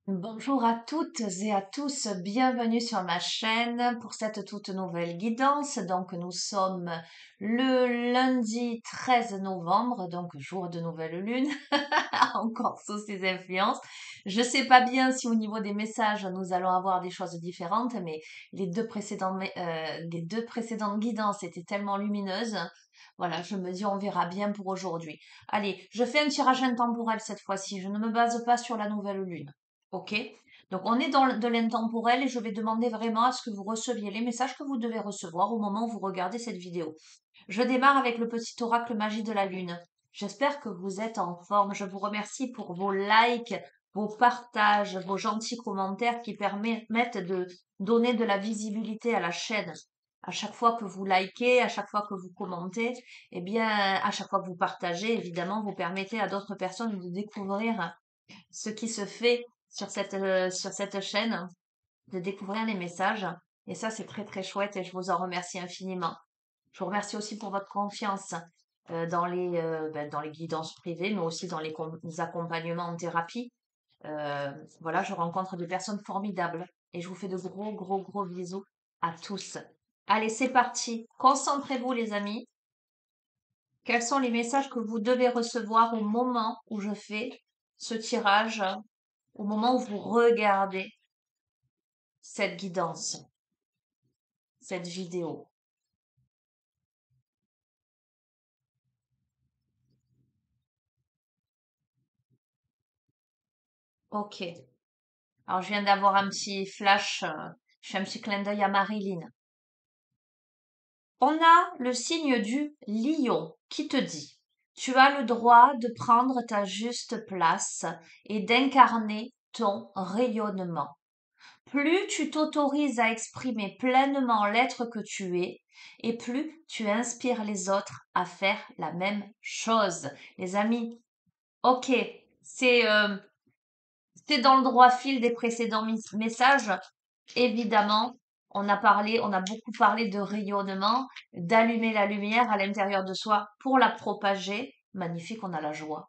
Bonjour à toutes et à tous, bienvenue sur ma chaîne pour cette toute nouvelle guidance. Donc nous sommes le lundi 13 novembre, donc jour de nouvelle lune, encore sous ses influences. Je sais pas bien si au niveau des messages nous allons avoir des choses différentes, mais les deux précédentes guidances étaient tellement lumineuses. Voilà, je me dis on verra bien pour aujourd'hui. Allez, je fais un tirage intemporel cette fois-ci, je ne me base pas sur la nouvelle lune. Ok? Donc, on est dans de l'intemporel et je vais demander vraiment à ce que vous receviez les messages que vous devez recevoir au moment où vous regardez cette vidéo. Je démarre avec le petit oracle magie de la lune. J'espère que vous êtes en forme. Je vous remercie pour vos likes, vos partages, vos gentils commentaires qui permettent de donner de la visibilité à la chaîne. À chaque fois que vous likez, à chaque fois que vous commentez, eh bien, à chaque fois que vous partagez, évidemment, vous permettez à d'autres personnes de découvrir ce qui se fait sur cette chaîne, de découvrir les messages. Et ça, c'est très, très chouette et je vous en remercie infiniment. Je vous remercie aussi pour votre confiance dans les guidances privées, mais aussi dans les accompagnements en thérapie. Voilà, je rencontre des personnes formidables et je vous fais de gros, gros, gros bisous à tous. Allez, c'est parti. Concentrez-vous, les amis. Quels sont les messages que vous devez recevoir au moment où je fais ce tirage, au moment où vous regardez cette guidance, cette vidéo? Ok. Alors, je viens d'avoir un petit flash, je fais un petit clin d'œil à Marilyn. On a le signe du lion qui te dit, tu as le droit de prendre ta juste place et d'incarner ton rayonnement. Plus tu t'autorises à exprimer pleinement l'être que tu es, et plus tu inspires les autres à faire la même chose. Les amis, ok, c'est euh, c'est dans le droit fil des précédents messages. Évidemment, on a beaucoup parlé de rayonnement, d'allumer la lumière à l'intérieur de soi pour la propager. Magnifique, on a la joie.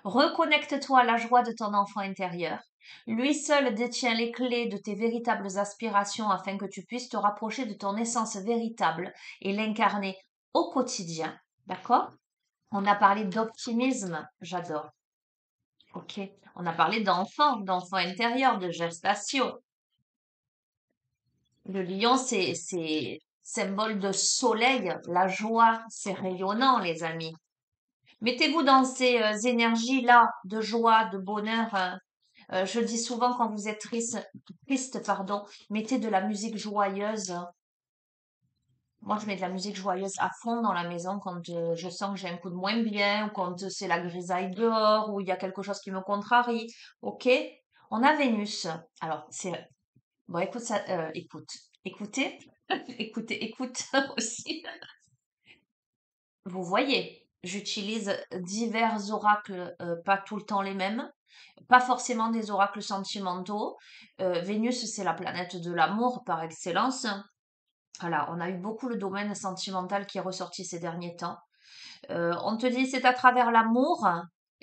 Reconnecte-toi à la joie de ton enfant intérieur. Lui seul détient les clés de tes véritables aspirations afin que tu puisses te rapprocher de ton essence véritable et l'incarner au quotidien. D'accord? On a parlé d'optimisme, j'adore. Ok. On a parlé d'enfant intérieur, de gestation. Le lion, c'est symbole de soleil, la joie, c'est rayonnant, les amis. Mettez-vous dans ces énergies-là de joie, de bonheur. Je dis souvent quand vous êtes triste, pardon, mettez de la musique joyeuse. Moi, je mets de la musique joyeuse à fond dans la maison quand je sens que j'ai un coup de moins bien, ou quand c'est la grisaille dehors, ou il y a quelque chose qui me contrarie. Ok? On a Vénus. Alors, c'est bon. Écoute ça. Écoutez, écoute aussi. Vous voyez, j'utilise divers oracles, pas tout le temps les mêmes, pas forcément des oracles sentimentaux. Vénus, c'est la planète de l'amour par excellence. Voilà, on a eu beaucoup le domaine sentimental qui est ressorti ces derniers temps. On te dit, c'est à travers l'amour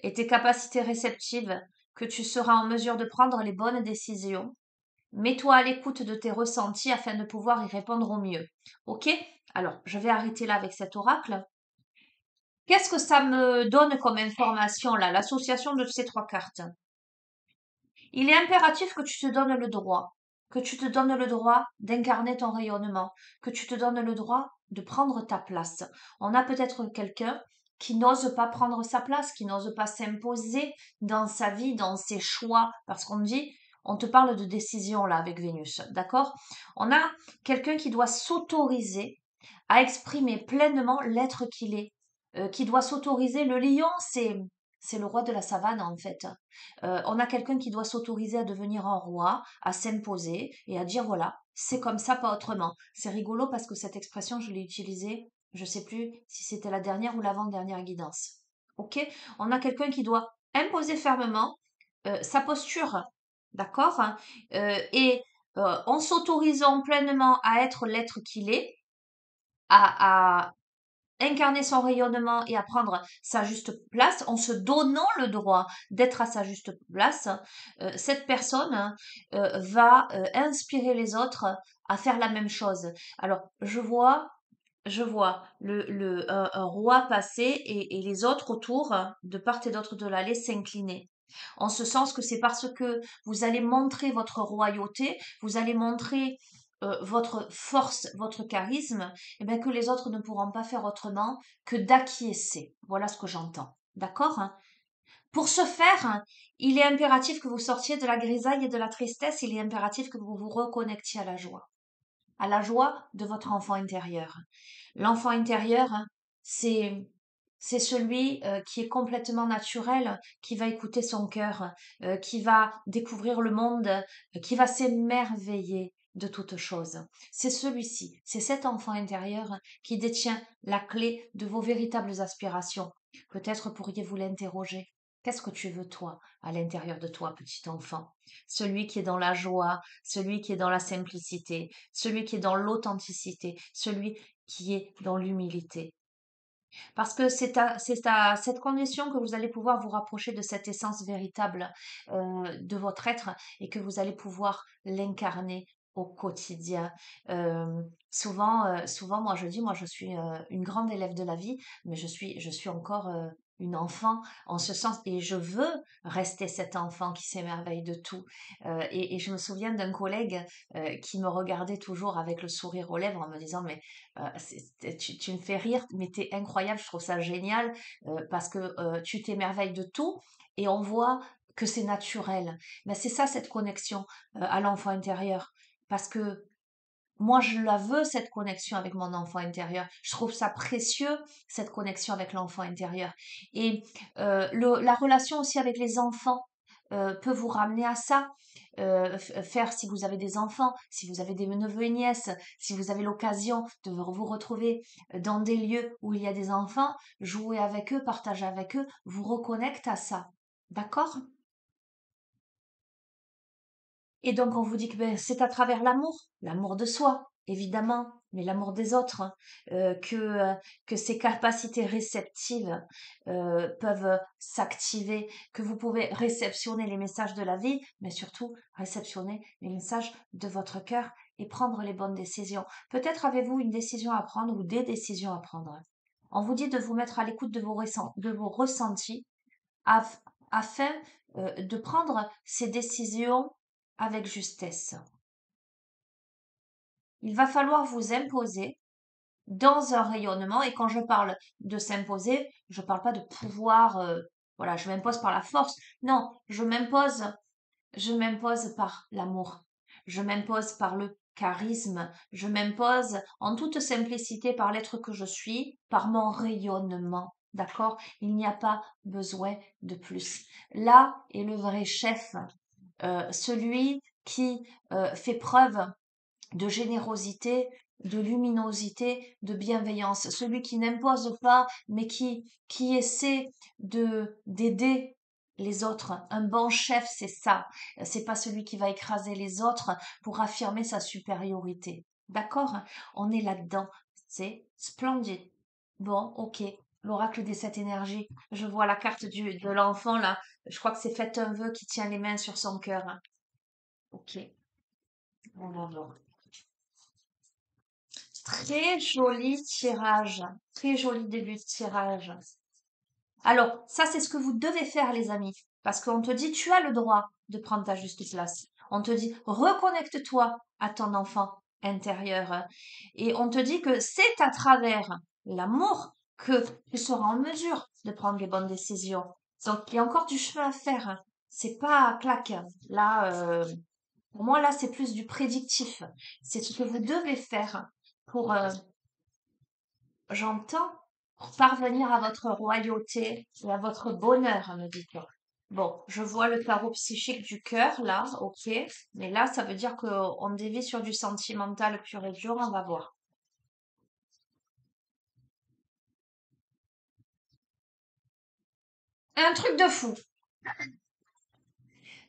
et tes capacités réceptives que tu seras en mesure de prendre les bonnes décisions. Mets-toi à l'écoute de tes ressentis afin de pouvoir y répondre au mieux. Ok? Alors, je vais arrêter là avec cet oracle. Qu'est-ce que ça me donne comme information là, l'association de ces trois cartes? Il est impératif que tu te donnes le droit, que tu te donnes le droit d'incarner ton rayonnement, que tu te donnes le droit de prendre ta place. On a peut-être quelqu'un qui n'ose pas prendre sa place, qui n'ose pas s'imposer dans sa vie, dans ses choix, parce qu'on dit, on te parle de décision là avec Vénus, d'accord? On a quelqu'un qui doit s'autoriser à exprimer pleinement l'être qu'il est, qui doit s'autoriser. Le lion, c'est le roi de la savane en fait. On a quelqu'un qui doit s'autoriser à devenir un roi, à s'imposer et à dire voilà, c'est comme ça, pas autrement. C'est rigolo parce que cette expression, je l'ai utilisée, je sais plus si c'était la dernière ou l'avant-dernière guidance. Ok? On a quelqu'un qui doit imposer fermement sa posture, d'accord? Et en s'autorisant pleinement à être l'être qu'il est, à incarner son rayonnement et à prendre sa juste place, en se donnant le droit d'être à sa juste place, cette personne va inspirer les autres à faire la même chose. Alors, je vois un roi passer et les autres autour, de part et d'autre de l'allée, s'incliner. En ce sens que c'est parce que vous allez montrer votre royauté, vous allez montrer votre force, votre charisme, et bien que les autres ne pourront pas faire autrement que d'acquiescer. Voilà ce que j'entends. D'accord, hein? Pour ce faire, hein, il est impératif que vous sortiez de la grisaille et de la tristesse, il est impératif que vous vous reconnectiez à la joie de votre enfant intérieur. L'enfant intérieur, hein, c'est c'est celui qui est complètement naturel, qui va écouter son cœur, qui va découvrir le monde, qui va s'émerveiller de toutes choses. C'est celui-ci, c'est cet enfant intérieur qui détient la clé de vos véritables aspirations. Peut-être pourriez-vous l'interroger. Qu'est-ce que tu veux, toi, à l'intérieur de toi, petit enfant? Celui qui est dans la joie, celui qui est dans la simplicité, celui qui est dans l'authenticité, celui qui est dans l'humilité. Parce que c'est à cette condition que vous allez pouvoir vous rapprocher de cette essence véritable de votre être et que vous allez pouvoir l'incarner au quotidien. Souvent, moi je dis, moi je suis une grande élève de la vie, mais je suis encore une enfant en ce sens et je veux rester cet enfant qui s'émerveille de tout. Et je me souviens d'un collègue qui me regardait toujours avec le sourire aux lèvres en me disant, mais tu me fais rire, mais t'es incroyable, je trouve ça génial parce que tu t'émerveilles de tout et on voit que c'est naturel. Mais c'est ça cette connexion à l'enfant intérieur. Parce que moi, je la veux, cette connexion avec mon enfant intérieur. Je trouve ça précieux, cette connexion avec l'enfant intérieur. Et la relation aussi avec les enfants peut vous ramener à ça. Faire si vous avez des enfants, si vous avez des neveux et nièces, si vous avez l'occasion de vous retrouver dans des lieux où il y a des enfants, jouer avec eux, partager avec eux, vous reconnecte à ça. D'accord? Et donc, on vous dit que ben, c'est à travers l'amour de soi, évidemment, mais l'amour des autres, hein, que ces capacités réceptives peuvent s'activer, que vous pouvez réceptionner les messages de la vie, mais surtout réceptionner les messages de votre cœur et prendre les bonnes décisions. Peut-être avez-vous une décision à prendre ou des décisions à prendre. On vous dit de vous mettre à l'écoute de vos ressentis af- afin de prendre ces décisions avec justesse. Il va falloir vous imposer dans un rayonnement, et quand je parle de s'imposer, je ne parle pas de pouvoir, voilà, je m'impose par la force. Non, je m'impose par l'amour. Je m'impose par le charisme. Je m'impose en toute simplicité par l'être que je suis, par mon rayonnement. D'accord? Il n'y a pas besoin de plus. Là est le vrai chef, celui qui fait preuve de générosité, de luminosité, de bienveillance, celui qui n'impose pas, mais qui essaie d'aider les autres. Un bon chef, c'est ça. C'est pas celui qui va écraser les autres pour affirmer sa supériorité. D'accord? On est là-dedans. C'est splendide. Bon, ok. L'oracle des sept énergies. Je vois la carte de l'enfant là. Je crois que c'est Faites un vœu qui tient les mains sur son cœur. Ok. On va voir. Très joli tirage. Très joli début de tirage. Alors, ça, c'est ce que vous devez faire, les amis. Parce qu'on te dit, tu as le droit de prendre ta juste place. On te dit, reconnecte-toi à ton enfant intérieur. Et on te dit que c'est à travers l'amour que tu seras en mesure de prendre les bonnes décisions. Donc, il y a encore du chemin à faire. C'est pas clac. Là, pour moi, là, c'est plus du prédictif. C'est ce que vous devez faire pour, j'entends, pour parvenir à votre royauté et à votre bonheur, me dit-on. Bon, je vois le tarot psychique du cœur, là, ok. Mais là, ça veut dire qu'on dévie sur du sentimental pur et dur, on va voir. Un truc de fou.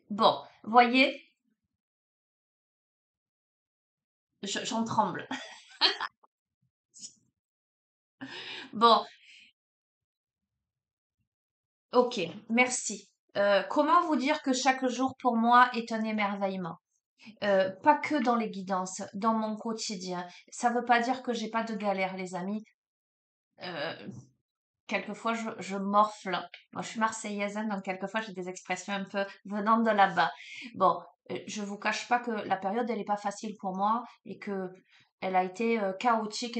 Bon, voyez, j'en tremble. Bon, ok, merci. Comment vous dire que chaque jour pour moi est un émerveillement? Pas que dans les guidances, dans mon quotidien. Ça veut pas dire que j'ai pas de galère, les amis. Euh, Quelquefois, je morfle. Moi, je suis marseillaise, hein, donc quelquefois, j'ai des expressions un peu venant de là-bas. Bon, je vous cache pas que la période, elle est pas facile pour moi et que elle a été chaotique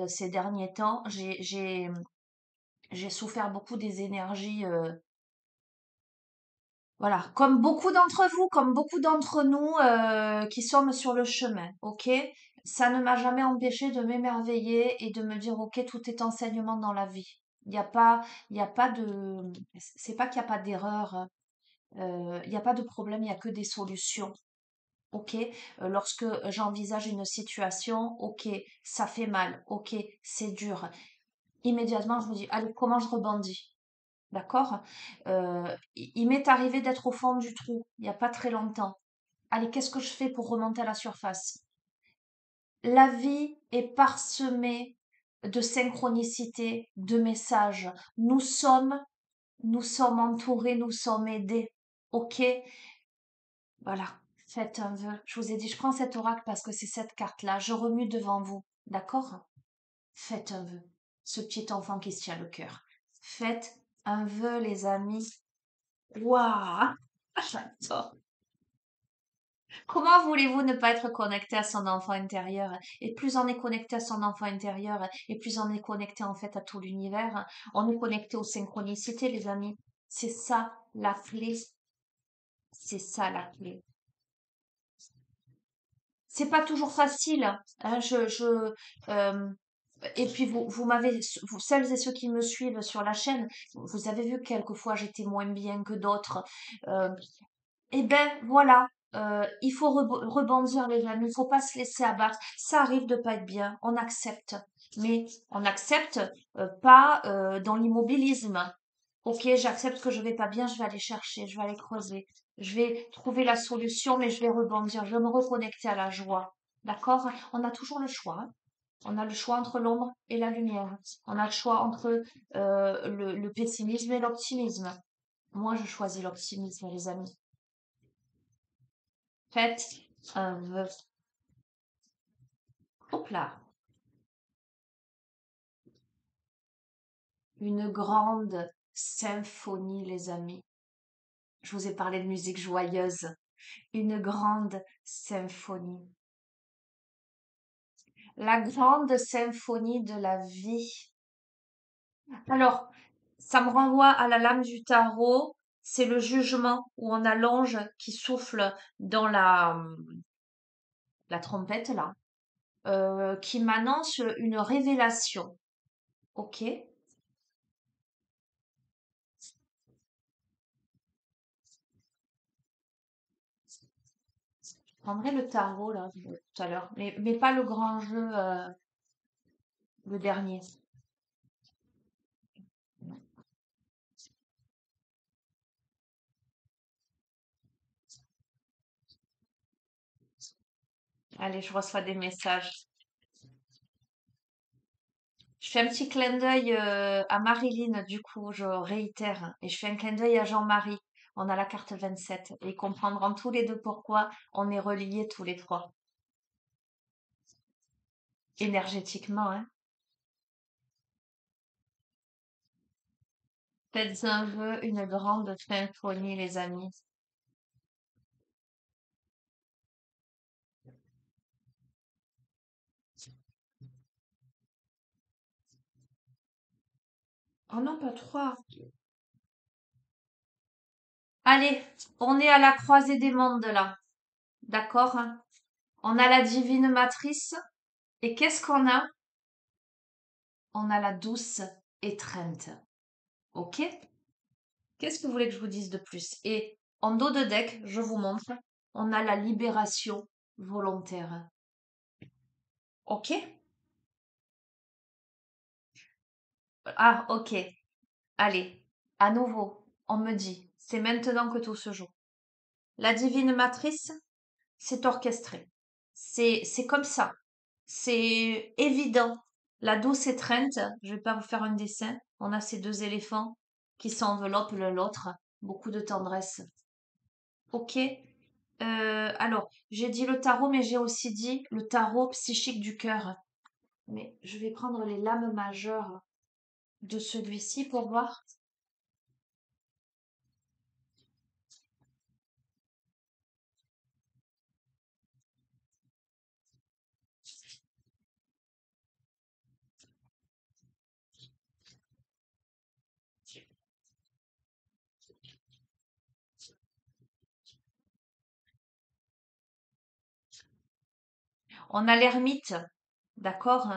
ces derniers temps. J'ai souffert beaucoup des énergies. Voilà, comme beaucoup d'entre vous, comme beaucoup d'entre nous qui sommes sur le chemin, ok? Ça ne m'a jamais empêché de m'émerveiller et de me dire, ok, tout est enseignement dans la vie. Il y a pas de, c'est pas qu'il n'y a pas d'erreur, il n'y a pas de problème, il n'y a que des solutions, ok? Lorsque j'envisage une situation, ok, ça fait mal, ok, c'est dur. Immédiatement, je me dis, allez, comment je rebondis? D'accord? Il m'est arrivé d'être au fond du trou, il n'y a pas très longtemps. Allez, qu'est-ce que je fais pour remonter à la surface? La vie est parsemée de synchronicité, de messages. Nous sommes entourés, nous sommes aidés. OK? Voilà. Faites un vœu. Je vous ai dit, je prends cet oracle parce que c'est cette carte-là. Je remue devant vous. D'accord? Faites un vœu. Ce petit enfant qui se tient le cœur. Faites un vœu, les amis. Waouh! J'adore. Comment voulez-vous ne pas être connecté à son enfant intérieur? Et plus on est connecté à son enfant intérieur, et plus on est connecté en fait à tout l'univers, on est connecté aux synchronicités, les amis. C'est ça la clé. C'est ça la clé. C'est pas toujours facile, hein. Euh, et puis vous m'avez, vous, celles et ceux qui me suivent sur la chaîne, vous avez vu que quelquefois j'étais moins bien que d'autres. Euh, Eh ben voilà, il faut rebondir les amis, il faut pas se laisser abattre. Ça arrive de pas être bien, on accepte. Mais on accepte pas dans l'immobilisme. Ok, j'accepte que je vais pas bien, je vais aller chercher, je vais aller creuser. Je vais trouver la solution, mais je vais rebondir, je vais me reconnecter à la joie. D'accord? On a toujours le choix, hein. On a le choix entre l'ombre et la lumière. On a le choix entre le pessimisme et l'optimisme. Moi, je choisis l'optimisme, les amis. Faites un vœu. Hop là. Une grande symphonie, les amis. Je vous ai parlé de musique joyeuse. Une grande symphonie. La grande symphonie de la vie. Alors, ça me renvoie à la lame du tarot. C'est le jugement où on a l'ange qui souffle dans la trompette là, qui m'annonce une révélation. Ok? Je prendrai le tarot là tout à l'heure, mais pas le grand jeu, le dernier. Allez, je reçois des messages. Je fais un petit clin d'œil à Marilyn, du coup, je réitère. Et je fais un clin d'œil à Jean-Marie. On a la carte 27. Et ils comprendront tous les deux pourquoi on est reliés tous les trois. Énergétiquement, hein. Faites un vœu, une grande symphonie, les amis. Oh non, pas trois. Allez, on est à la croisée des mondes là. D'accord? Hein. On a la divine matrice. Et qu'est-ce qu'on a? On a la douce étreinte. Ok? Qu'est-ce que vous voulez que je vous dise de plus? Et en dos de deck, je vous montre, on a la libération volontaire. Ok? Ah, ok. Allez, à nouveau, on me dit, c'est maintenant que tout se joue. La divine matrice, c'est orchestré. C'est comme ça. C'est évident. La douce étreinte, je vais pas vous faire un dessin. On a ces deux éléphants qui s'enveloppent l'un l'autre. Beaucoup de tendresse. Ok. Alors, j'ai dit le tarot, mais j'ai aussi dit le tarot psychique du cœur. Mais je vais prendre les lames majeures de celui-ci pour voir. On a l'ermite, d'accord?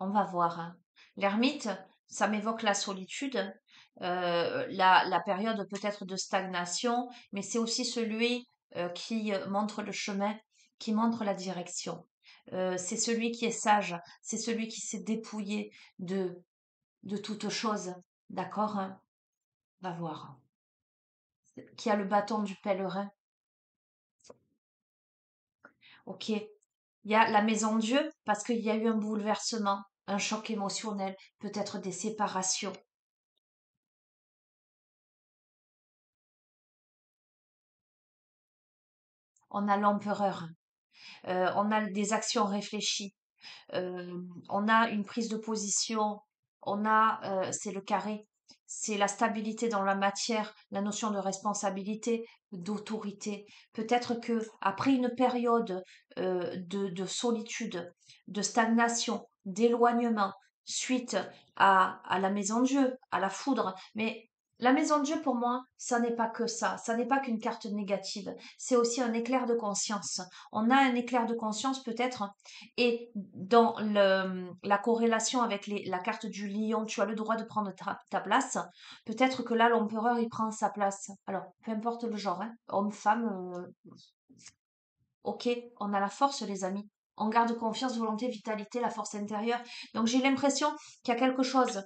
On va voir, hein. L'ermite, ça m'évoque la solitude, la période peut-être de stagnation, mais c'est aussi celui qui montre le chemin, qui montre la direction. C'est celui qui est sage, c'est celui qui s'est dépouillé de toute chose, d'accord? Va voir. Qui a le bâton du pèlerin, ok? Il y a la maison Dieu parce qu'il y a eu un bouleversement, un choc émotionnel, peut-être des séparations. On a l'empereur, on a des actions réfléchies, on a une prise de position, c'est le carré, c'est la stabilité dans la matière, la notion de responsabilité, d'autorité. Peut-être que après une période de solitude, de stagnation, d'éloignement, suite à la maison de Dieu, à la foudre, mais la maison de Dieu, pour moi, ça n'est pas que ça n'est pas qu'une carte négative, c'est aussi un éclair de conscience. On a un éclair de conscience peut-être et dans la corrélation avec la carte du lion, tu as le droit de prendre ta place. Peut-être que là, l'empereur, il prend sa place. Alors, peu importe le genre, hein, homme, femme, ok, on a la force, les amis. On garde confiance, volonté, vitalité, la force intérieure. Donc, j'ai l'impression qu'il y a quelque chose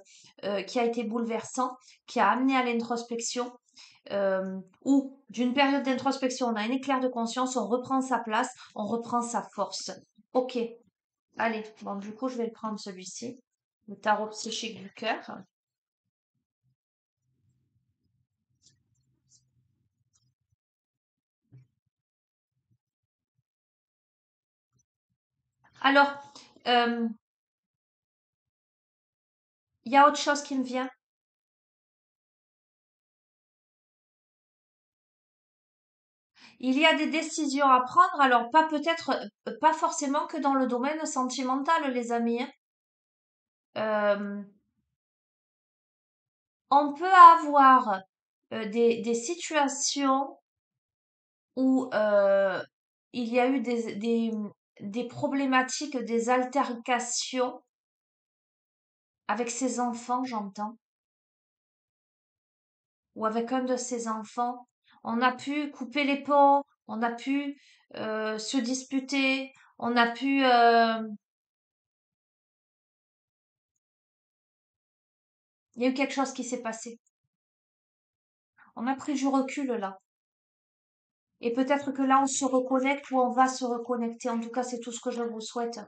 qui a été bouleversant, qui a amené à l'introspection, ou d'une période d'introspection, on a un éclair de conscience, on reprend sa place, on reprend sa force. Ok, allez, bon, du coup, je vais le prendre celui-ci, le tarot psychique du cœur. Alors, euh, il y a autre chose qui me vient. Il y a des décisions à prendre, alors pas peut-être, pas forcément que dans le domaine sentimental, les amis, hein. Euh, on peut avoir des situations où il y a eu des problématiques, des altercations avec ses enfants, j'entends, ou avec un de ses enfants. On a pu couper les ponts, on a pu se disputer, on a pu... il y a eu quelque chose qui s'est passé. On a pris du recul là. Et peut-être que là, on se reconnecte ou on va se reconnecter. En tout cas, c'est tout ce que je vous souhaite.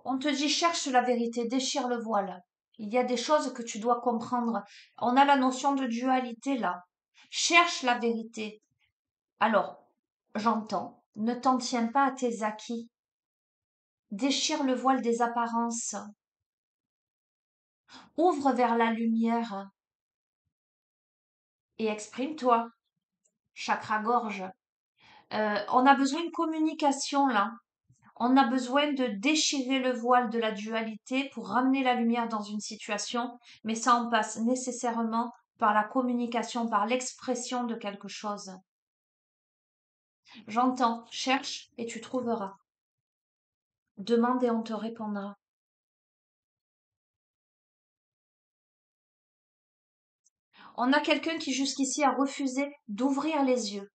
On te dit cherche la vérité, déchire le voile. Il y a des choses que tu dois comprendre. On a la notion de dualité là. Cherche la vérité. Alors, j'entends, ne t'en tiens pas à tes acquis. Déchire le voile des apparences. Ouvre vers la lumière et exprime-toi. Chakra-gorge. On a besoin de communication là. On a besoin de déchirer le voile de la dualité pour ramener la lumière dans une situation, mais ça en passe nécessairement par la communication, par l'expression de quelque chose. J'entends, cherche et tu trouveras. Demande et on te répondra. On a quelqu'un qui jusqu'ici a refusé d'ouvrir les yeux.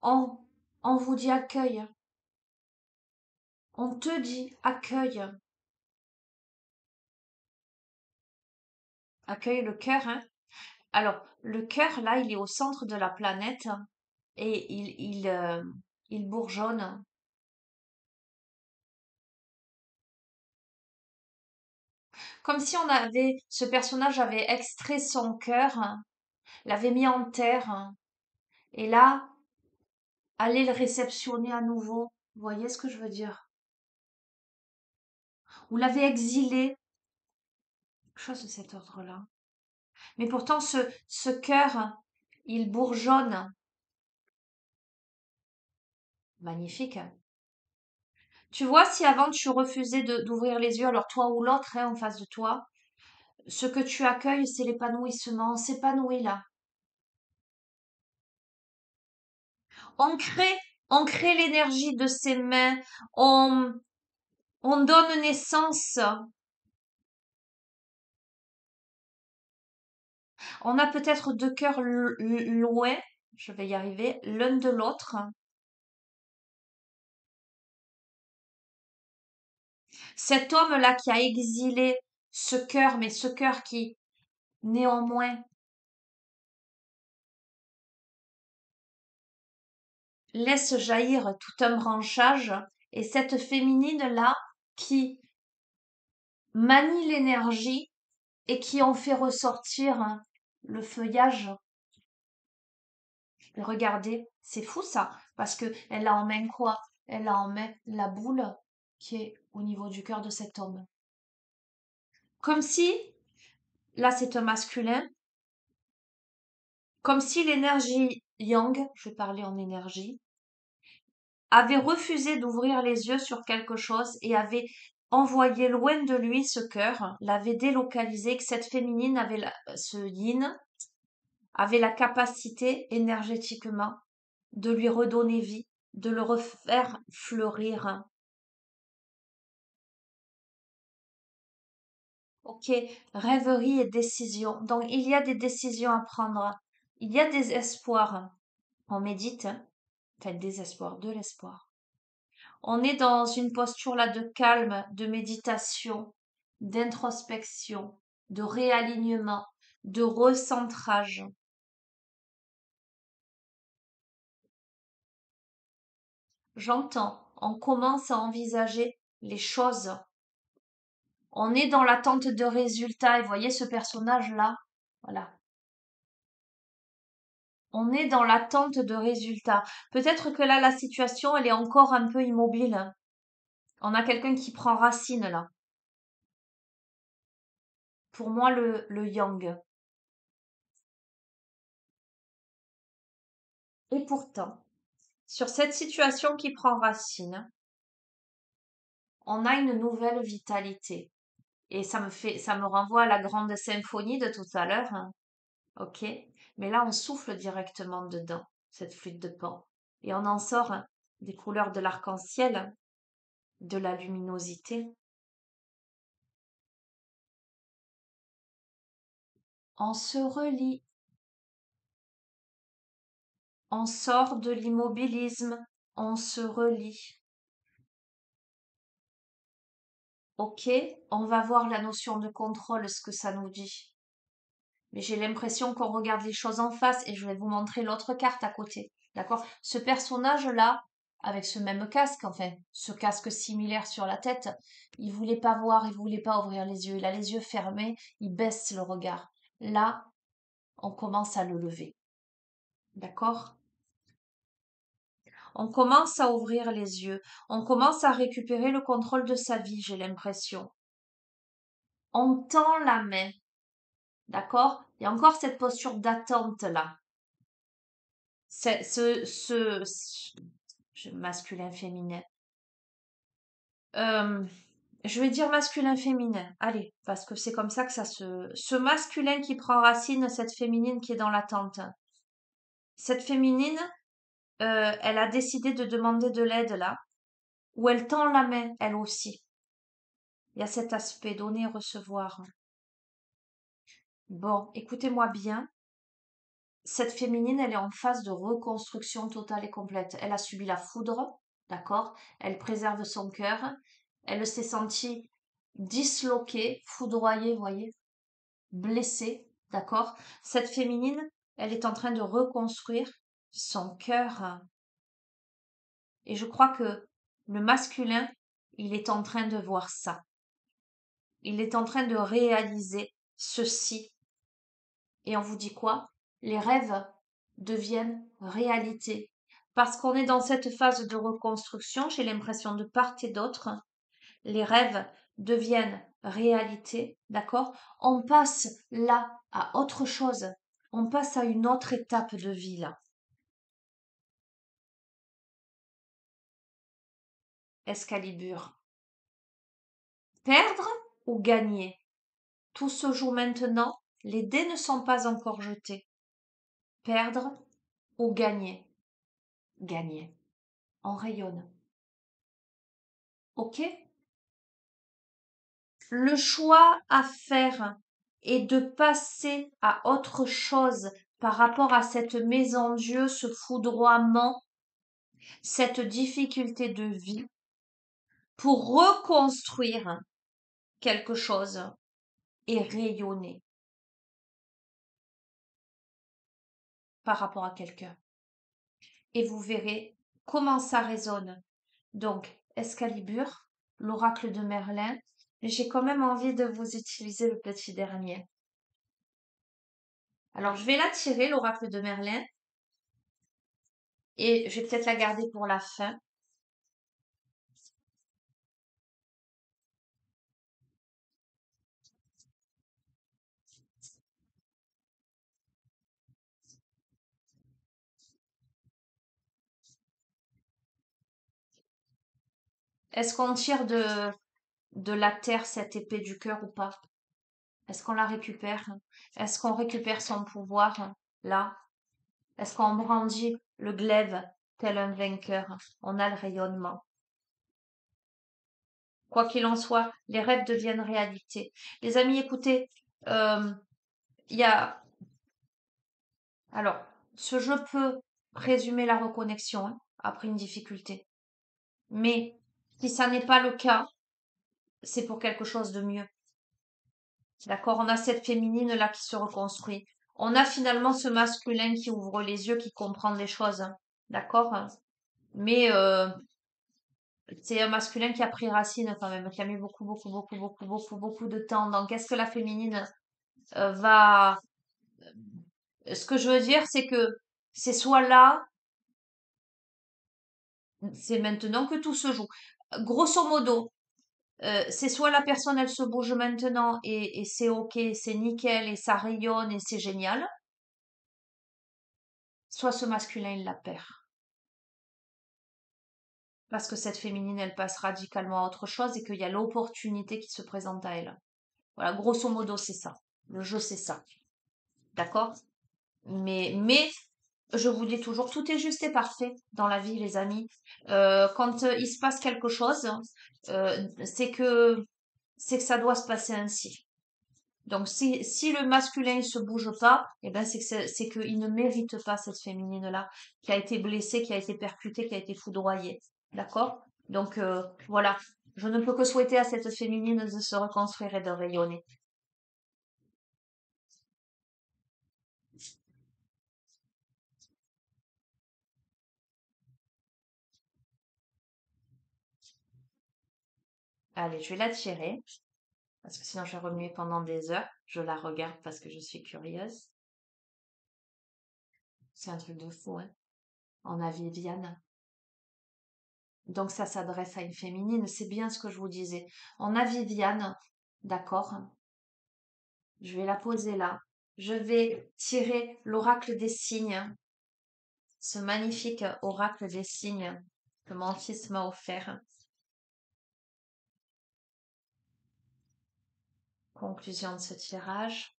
On, on vous dit accueille. On te dit accueille. Accueille le cœur, hein. Alors, le cœur, là, il est au centre de la planète et il bourgeonne. Comme si ce personnage avait extrait son cœur, l'avait mis en terre et là, allait le réceptionner à nouveau. Vous voyez ce que je veux dire? Ou l'avait exilé, quelque chose de cet ordre-là. Mais pourtant, ce cœur, il bourgeonne. Magnifique. Tu vois, si avant tu refusais d'ouvrir les yeux, alors toi ou l'autre hein, en face de toi, ce que tu accueilles, c'est l'épanouissement, on s'épanouit là. On crée, on crée l'énergie de ses mains, on, on donne naissance. On a peut-être deux cœurs loin, je vais y arriver, l'un de l'autre. Cet homme-là qui a exilé ce cœur, mais ce cœur qui, néanmoins, laisse jaillir tout un branchage, et cette féminine-là qui manie l'énergie et qui en fait ressortir le feuillage. Et regardez, c'est fou ça, parce que elle a en main quoi? Elle a en main la boule qui est au niveau du cœur de cet homme. Comme si, là c'est un masculin, comme si l'énergie yang, je vais parler en énergie, avait refusé d'ouvrir les yeux sur quelque chose et avait envoyé loin de lui ce cœur, l'avait délocalisé, que cette féminine avait ce yin avait la capacité énergétiquement de lui redonner vie, de le refaire fleurir. Ok, rêverie et décision. Donc il y a des décisions à prendre. Il y a des espoirs. On médite, hein. Enfin des espoirs, de l'espoir. On est dans une posture là de calme, de méditation, d'introspection, de réalignement, de recentrage. J'entends, on commence à envisager les choses. On est dans l'attente de résultats. Et vous voyez ce personnage-là, voilà. On est dans l'attente de résultats. Peut-être que là, la situation, elle est encore un peu immobile. On a quelqu'un qui prend racine là. Pour moi, le yang. Et pourtant, sur cette situation qui prend racine, on a une nouvelle vitalité. Et ça me renvoie à la grande symphonie de tout à l'heure, hein. Ok? Mais là, on souffle directement dedans, cette flûte de Pan. Et on en sort hein, des couleurs de l'arc-en-ciel, de la luminosité. On se relie, on sort de l'immobilisme, on se relie. Ok? On va voir la notion de contrôle, ce que ça nous dit. Mais j'ai l'impression qu'on regarde les choses en face et je vais vous montrer l'autre carte à côté. D'accord? Ce personnage-là, avec ce même casque, enfin, ce casque similaire sur la tête, il voulait pas voir, il voulait pas ouvrir les yeux. Il a les yeux fermés, il baisse le regard. Là, on commence à le lever. D'accord? On commence à ouvrir les yeux. On commence à récupérer le contrôle de sa vie, j'ai l'impression. On tend la main. D'accord? Il y a encore cette posture d'attente là. C'est masculin féminin. Euh, je vais dire masculin féminin. Allez, parce que c'est comme ça que ce masculin qui prend racine, cette féminine qui est dans l'attente. Cette féminine, elle a décidé de demander de l'aide là, où elle tend la main, elle aussi. Il y a cet aspect donner, recevoir. Bon, écoutez-moi bien. cette féminine, elle est en phase de reconstruction totale et complète. Elle a subi la foudre, d'accord? Elle préserve son cœur. Elle s'est sentie disloquée, foudroyée, vous voyez, blessée, d'accord? Cette féminine, elle est en train de reconstruire son cœur. Et je crois que le masculin, il est en train de voir ça. Il est en train de réaliser ceci. Et on vous dit quoi? Les rêves deviennent réalité. Parce qu'on est dans cette phase de reconstruction, j'ai l'impression de part et d'autre, les rêves deviennent réalité, d'accord? On passe là à autre chose. On passe à une autre étape de vie là. Excalibur. Perdre ou gagner? Tout se joue maintenant. Les dés ne sont pas encore jetés. Perdre ou gagner? Gagner. On rayonne. OK? Le choix à faire est de passer à autre chose par rapport à cette mésandieuse, ce foudroiement, cette difficulté de vie pour reconstruire quelque chose et rayonner par rapport à quelqu'un. Et vous verrez comment ça résonne. Donc, Excalibur, l'oracle de Merlin, mais j'ai quand même envie de vous utiliser le petit dernier. Alors, je vais la tirer, l'oracle de Merlin, et je vais peut-être la garder pour la fin. Est-ce qu'on tire de la terre cette épée du cœur ou pas? Est-ce qu'on la récupère? Est-ce qu'on récupère son pouvoir là? Est-ce qu'on brandit le glaive tel un vainqueur? On a le rayonnement. Quoi qu'il en soit, les rêves deviennent réalité. Les amis, écoutez, il y a... Alors, ce jeu peut présumer la reconnexion hein, après une difficulté. Mais si ça n'est pas le cas, c'est pour quelque chose de mieux. D'accord? On a cette féminine là qui se reconstruit. On a finalement ce masculin qui ouvre les yeux, qui comprend les choses. Hein. D'accord? Mais c'est un masculin qui a pris racine quand même, qui a mis beaucoup de temps. Donc, est-ce que la féminine va... Ce que je veux dire, c'est que c'est soit là, c'est maintenant que tout se joue. Grosso modo, c'est soit la personne, elle se bouge maintenant et c'est ok, c'est nickel et ça rayonne et c'est génial, soit ce masculin, il la perd. Parce que cette féminine, elle passe radicalement à autre chose et qu'il y a l'opportunité qui se présente à elle. Voilà, grosso modo, c'est ça. Le jeu, c'est ça. D'accord? Mais, je vous dis toujours, tout est juste et parfait dans la vie, les amis. Quand il se passe quelque chose, c'est que ça doit se passer ainsi. Donc, si le masculin ne se bouge pas, eh ben, c'est qu'il ne mérite pas cette féminine-là, qui a été blessée, qui a été percutée, qui a été foudroyée. D'accord? Donc, voilà. Je ne peux que souhaiter à cette féminine de se reconstruire et de rayonner. Allez, je vais la tirer, parce que sinon je vais remuer pendant des heures. Je la regarde parce que je suis curieuse. C'est un truc de fou, hein? On a Viviane. Donc ça s'adresse à une féminine, c'est bien ce que je vous disais. On a Viviane, d'accord? Je vais la poser là. Je vais tirer l'oracle des signes, ce magnifique oracle des signes que mon fils m'a offert. Conclusion de ce tirage.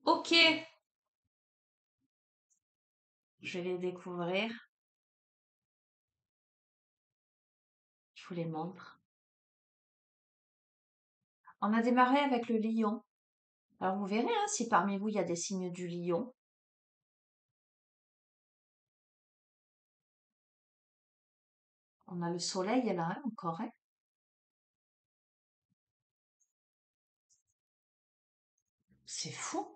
Ok, je vais les découvrir. Je vous les montre. On a démarré avec le lion. Alors vous verrez hein, si parmi vous il y a des signes du lion. On a le soleil là hein, encore. Hein. C'est fou.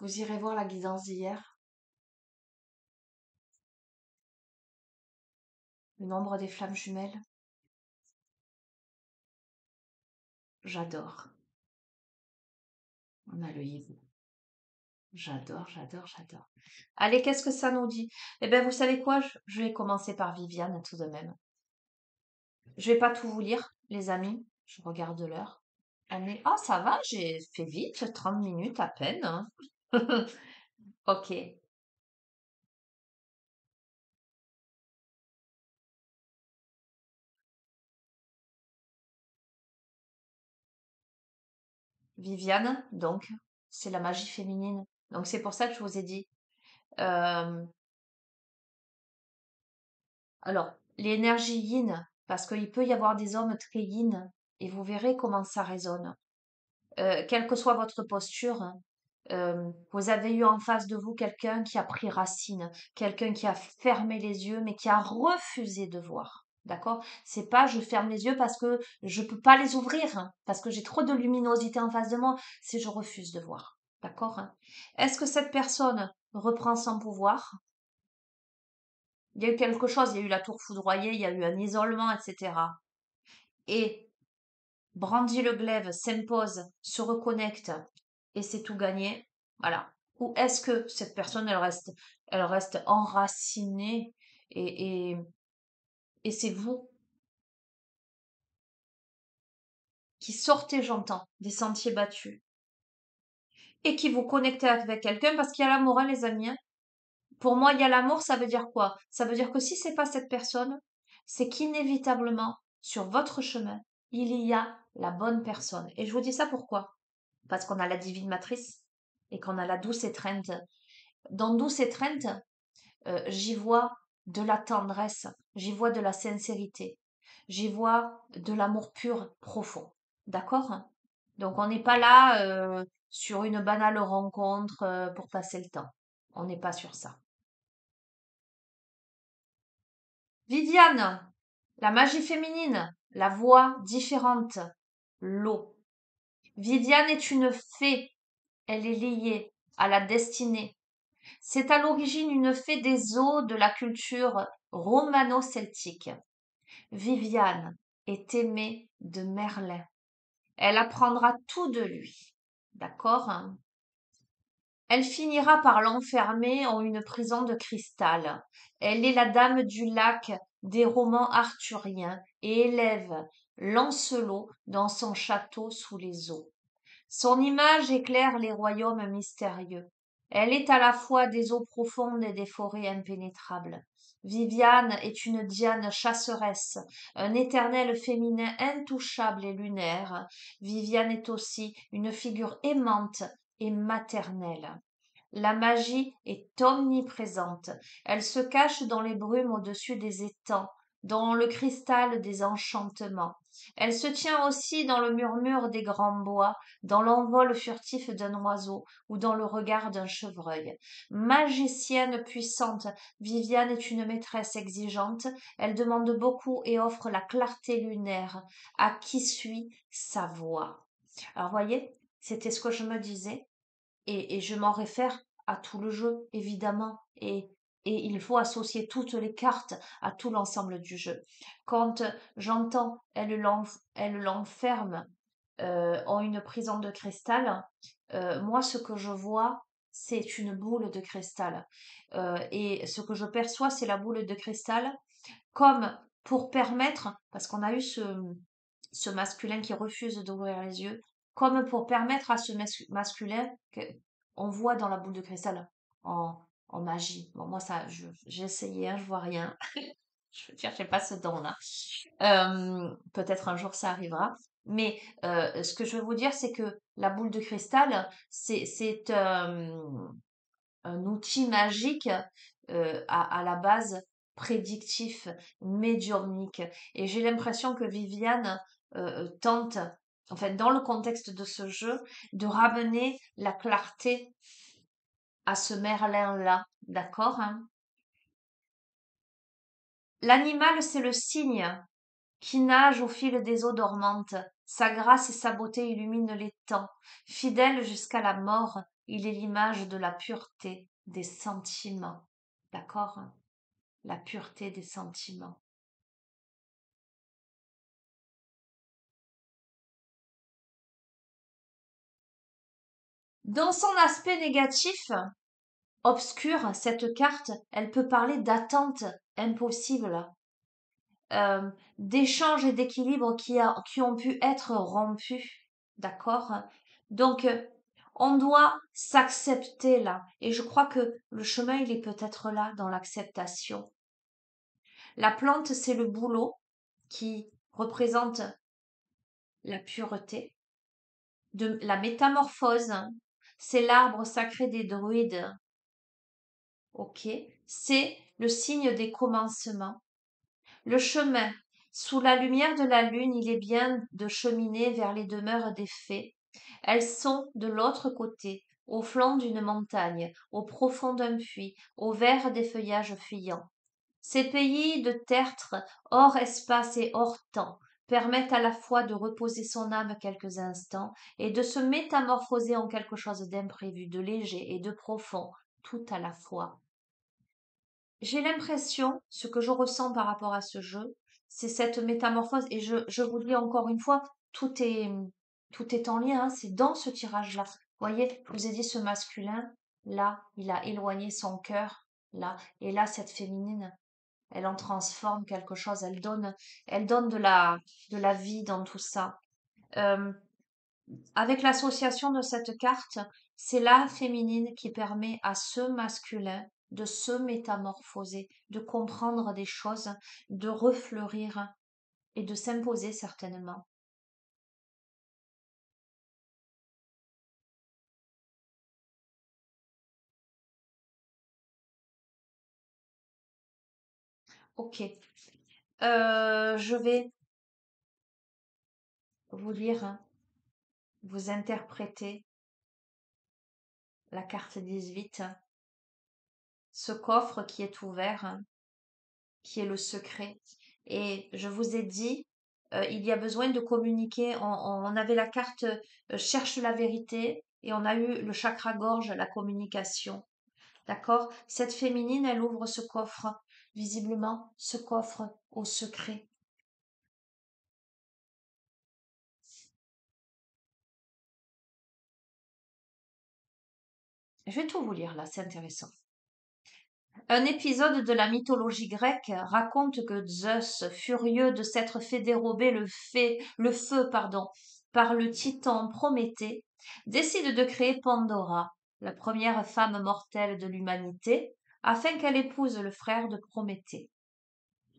Vous irez voir la guidance d'hier. Le nombre des flammes jumelles. J'adore. On a le hibou. J'adore, j'adore, j'adore. Allez, qu'est-ce que ça nous dit? Eh bien, vous savez quoi? Je vais commencer par Viviane tout de même. Je vais pas tout vous lire, les amis. Je regarde l'heure. On est... Ah, ça va, j'ai fait vite, 30 minutes à peine. Hein. Ok. Viviane, donc, c'est la magie féminine. Donc, c'est pour ça que je vous ai dit. euh, alors, l'énergie yin, parce qu'il peut y avoir des hommes très yin, et vous verrez comment ça résonne. Quelle que soit votre posture, hein, vous avez eu en face de vous quelqu'un qui a pris racine, quelqu'un qui a fermé les yeux, mais qui a refusé de voir. D'accord? C'est pas je ferme les yeux parce que je peux pas les ouvrir, hein, parce que j'ai trop de luminosité en face de moi, c'est je refuse de voir. D'accord? Hein? Est-ce que cette personne reprend son pouvoir? Il y a eu quelque chose, il y a eu la tour foudroyée, il y a eu un isolement, etc. Et brandit le glaive, s'impose, se reconnecte et c'est tout gagné. Voilà. Ou est-ce que cette personne, elle reste enracinée et, et, et c'est vous qui sortez, j'entends, des sentiers battus et qui vous connectez avec quelqu'un parce qu'il y a l'amour, hein, les amis. Hein. Pour moi, il y a l'amour, ça veut dire quoi? Ça veut dire que si c'est pas cette personne, c'est qu'inévitablement, sur votre chemin, il y a la bonne personne. Et je vous dis ça pourquoi? Parce qu'on a la divine matrice et qu'on a la douce étreinte. Dans douce étreinte, j'y vois de la tendresse, j'y vois de la sincérité, j'y vois de l'amour pur, profond. D'accord? Donc on n'est pas là sur une banale rencontre pour passer le temps. On n'est pas sur ça. Viviane, la magie féminine, la voix différente, l'eau. Viviane est une fée, elle est liée à la destinée. C'est à l'origine une fée des eaux de la culture romano-celtique. Viviane est aimée de Merlin. Elle apprendra tout de lui. D'accord? Hein. Elle finira par l'enfermer en une prison de cristal. Elle est la dame du lac des romans arthuriens et élève Lancelot dans son château sous les eaux. Son image éclaire les royaumes mystérieux. Elle est à la fois des eaux profondes et des forêts impénétrables. Viviane est une Diane chasseresse, un éternel féminin intouchable et lunaire. Viviane est aussi une figure aimante et maternelle. La magie est omniprésente. Elle se cache dans les brumes au-dessus des étangs, dans le cristal des enchantements. Elle se tient aussi dans le murmure des grands bois, dans l'envol furtif d'un oiseau ou dans le regard d'un chevreuil. Magicienne puissante, Viviane est une maîtresse exigeante. Elle demande beaucoup et offre la clarté lunaire à qui suit sa voix. Alors, voyez, c'était ce que je me disais. Et je m'en réfère à tout le jeu, évidemment. Et il faut associer toutes les cartes à tout l'ensemble du jeu. Quand j'entends elle l'enferme en une prison de cristal, moi, ce que je vois, c'est une boule de cristal. Et ce que je perçois, c'est la boule de cristal comme pour permettre, parce qu'on a eu ce masculin qui refuse d'ouvrir les yeux, comme pour permettre à ce masculin qu'on voit dans la boule de cristal en magie. Bon, moi, ça, j'ai essayé, hein, je vois rien. Je veux dire, j'ai pas ce don-là. Peut-être un jour ça arrivera. Mais ce que je veux vous dire, c'est que la boule de cristal, c'est un outil magique à la base prédictif, médiumnique. Et j'ai l'impression que Viviane tente, enfin dans le contexte de ce jeu, de ramener la clarté à ce Merlin-là. D'accord, hein? L'animal, c'est le cygne qui nage au fil des eaux dormantes. Sa grâce et sa beauté illuminent les temps. Fidèle jusqu'à la mort, il est l'image de la pureté des sentiments. D'accord? La pureté des sentiments. Dans son aspect négatif, obscur, cette carte, elle peut parler d'attentes impossibles, euh, d'échanges et d'équilibres qui ont pu être rompus. D'accord? Donc, on doit s'accepter là. Et je crois que le chemin, il est peut-être là, dans l'acceptation. La plante, c'est le bouleau qui représente la pureté, de la métamorphose. C'est l'arbre sacré des druides. Ok? C'est le signe des commencements. Le chemin. Sous la lumière de la lune, il est bien de cheminer vers les demeures des fées. Elles sont de l'autre côté, au flanc d'une montagne, au profond d'un puits, au vert des feuillages fuyants. Ces pays de tertre, hors espace et hors temps, permettent à la fois de reposer son âme quelques instants et de se métamorphoser en quelque chose d'imprévu, de léger et de profond, tout à la fois. J'ai l'impression, ce que je ressens par rapport à ce jeu, c'est cette métamorphose, et je vous le dis encore une fois, tout est en lien, hein, c'est dans ce tirage-là. Vous voyez, je vous ai dit ce masculin, là, il a éloigné son cœur, là, et là, cette féminine, elle en transforme quelque chose, elle donne de la vie dans tout ça. Euh, Avec l'association de cette carte, c'est la féminine qui permet à ce masculin de se métamorphoser, de comprendre des choses, de refleurir et de s'imposer certainement. Ok. Je vais vous lire, hein, vous interpréter la carte 18, ce coffre qui est ouvert, hein, qui est le secret. Et je vous ai dit, il y a besoin de communiquer. On avait la carte cherche la vérité et on a eu le chakra gorge, la communication. D'accord? Cette féminine, elle ouvre ce coffre, visiblement, ce coffre au secret. Je vais tout vous lire là, c'est intéressant. Un épisode de la mythologie grecque raconte que Zeus, furieux de s'être fait dérober le feu, pardon, par le titan Prométhée, décide de créer Pandora, la première femme mortelle de l'humanité, afin qu'elle épouse le frère de Prométhée.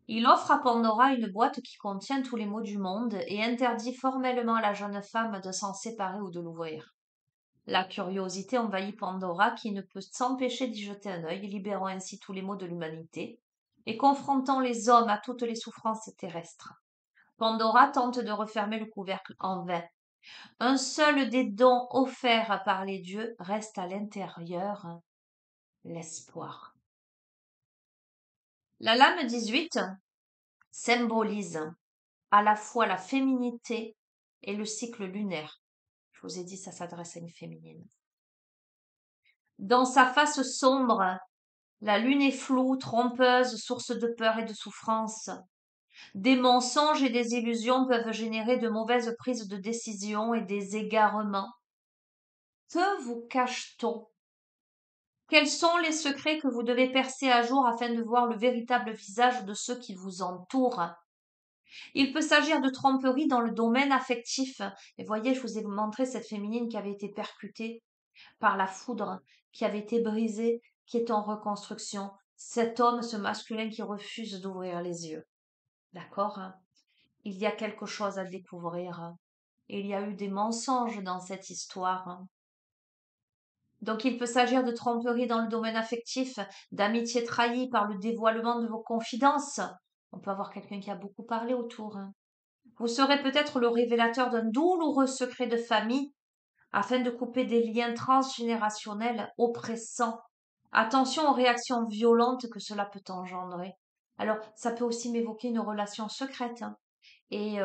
Il offre à Pandora une boîte qui contient tous les maux du monde et interdit formellement à la jeune femme de s'en séparer ou de l'ouvrir. La curiosité envahit Pandora qui ne peut s'empêcher d'y jeter un œil, libérant ainsi tous les maux de l'humanité et confrontant les hommes à toutes les souffrances terrestres. Pandora tente de refermer le couvercle en vain. Un seul des dons offerts par les dieux reste à l'intérieur, l'espoir. La lame 18 symbolise à la fois la féminité et le cycle lunaire. Je vous ai dit, ça s'adresse à une féminine. Dans sa face sombre, la lune est floue, trompeuse, source de peur et de souffrance. Des mensonges et des illusions peuvent générer de mauvaises prises de décision et des égarements. Que vous cache-t-on? Quels sont les secrets que vous devez percer à jour afin de voir le véritable visage de ceux qui vous entourent? Il peut s'agir de tromperie dans le domaine affectif. Et voyez, je vous ai montré cette féminine qui avait été percutée par la foudre, qui avait été brisée, qui est en reconstruction. Cet homme, ce masculin qui refuse d'ouvrir les yeux. D'accord? Il y a quelque chose à découvrir. Et il y a eu des mensonges dans cette histoire, hein. Donc, il peut s'agir de tromperie dans le domaine affectif, d'amitié trahie par le dévoilement de vos confidences. On peut avoir quelqu'un qui a beaucoup parlé autour, hein. Vous serez peut-être le révélateur d'un douloureux secret de famille afin de couper des liens transgénérationnels oppressants. Attention aux réactions violentes que cela peut engendrer. Alors, ça peut aussi m'évoquer une relation secrète, hein, et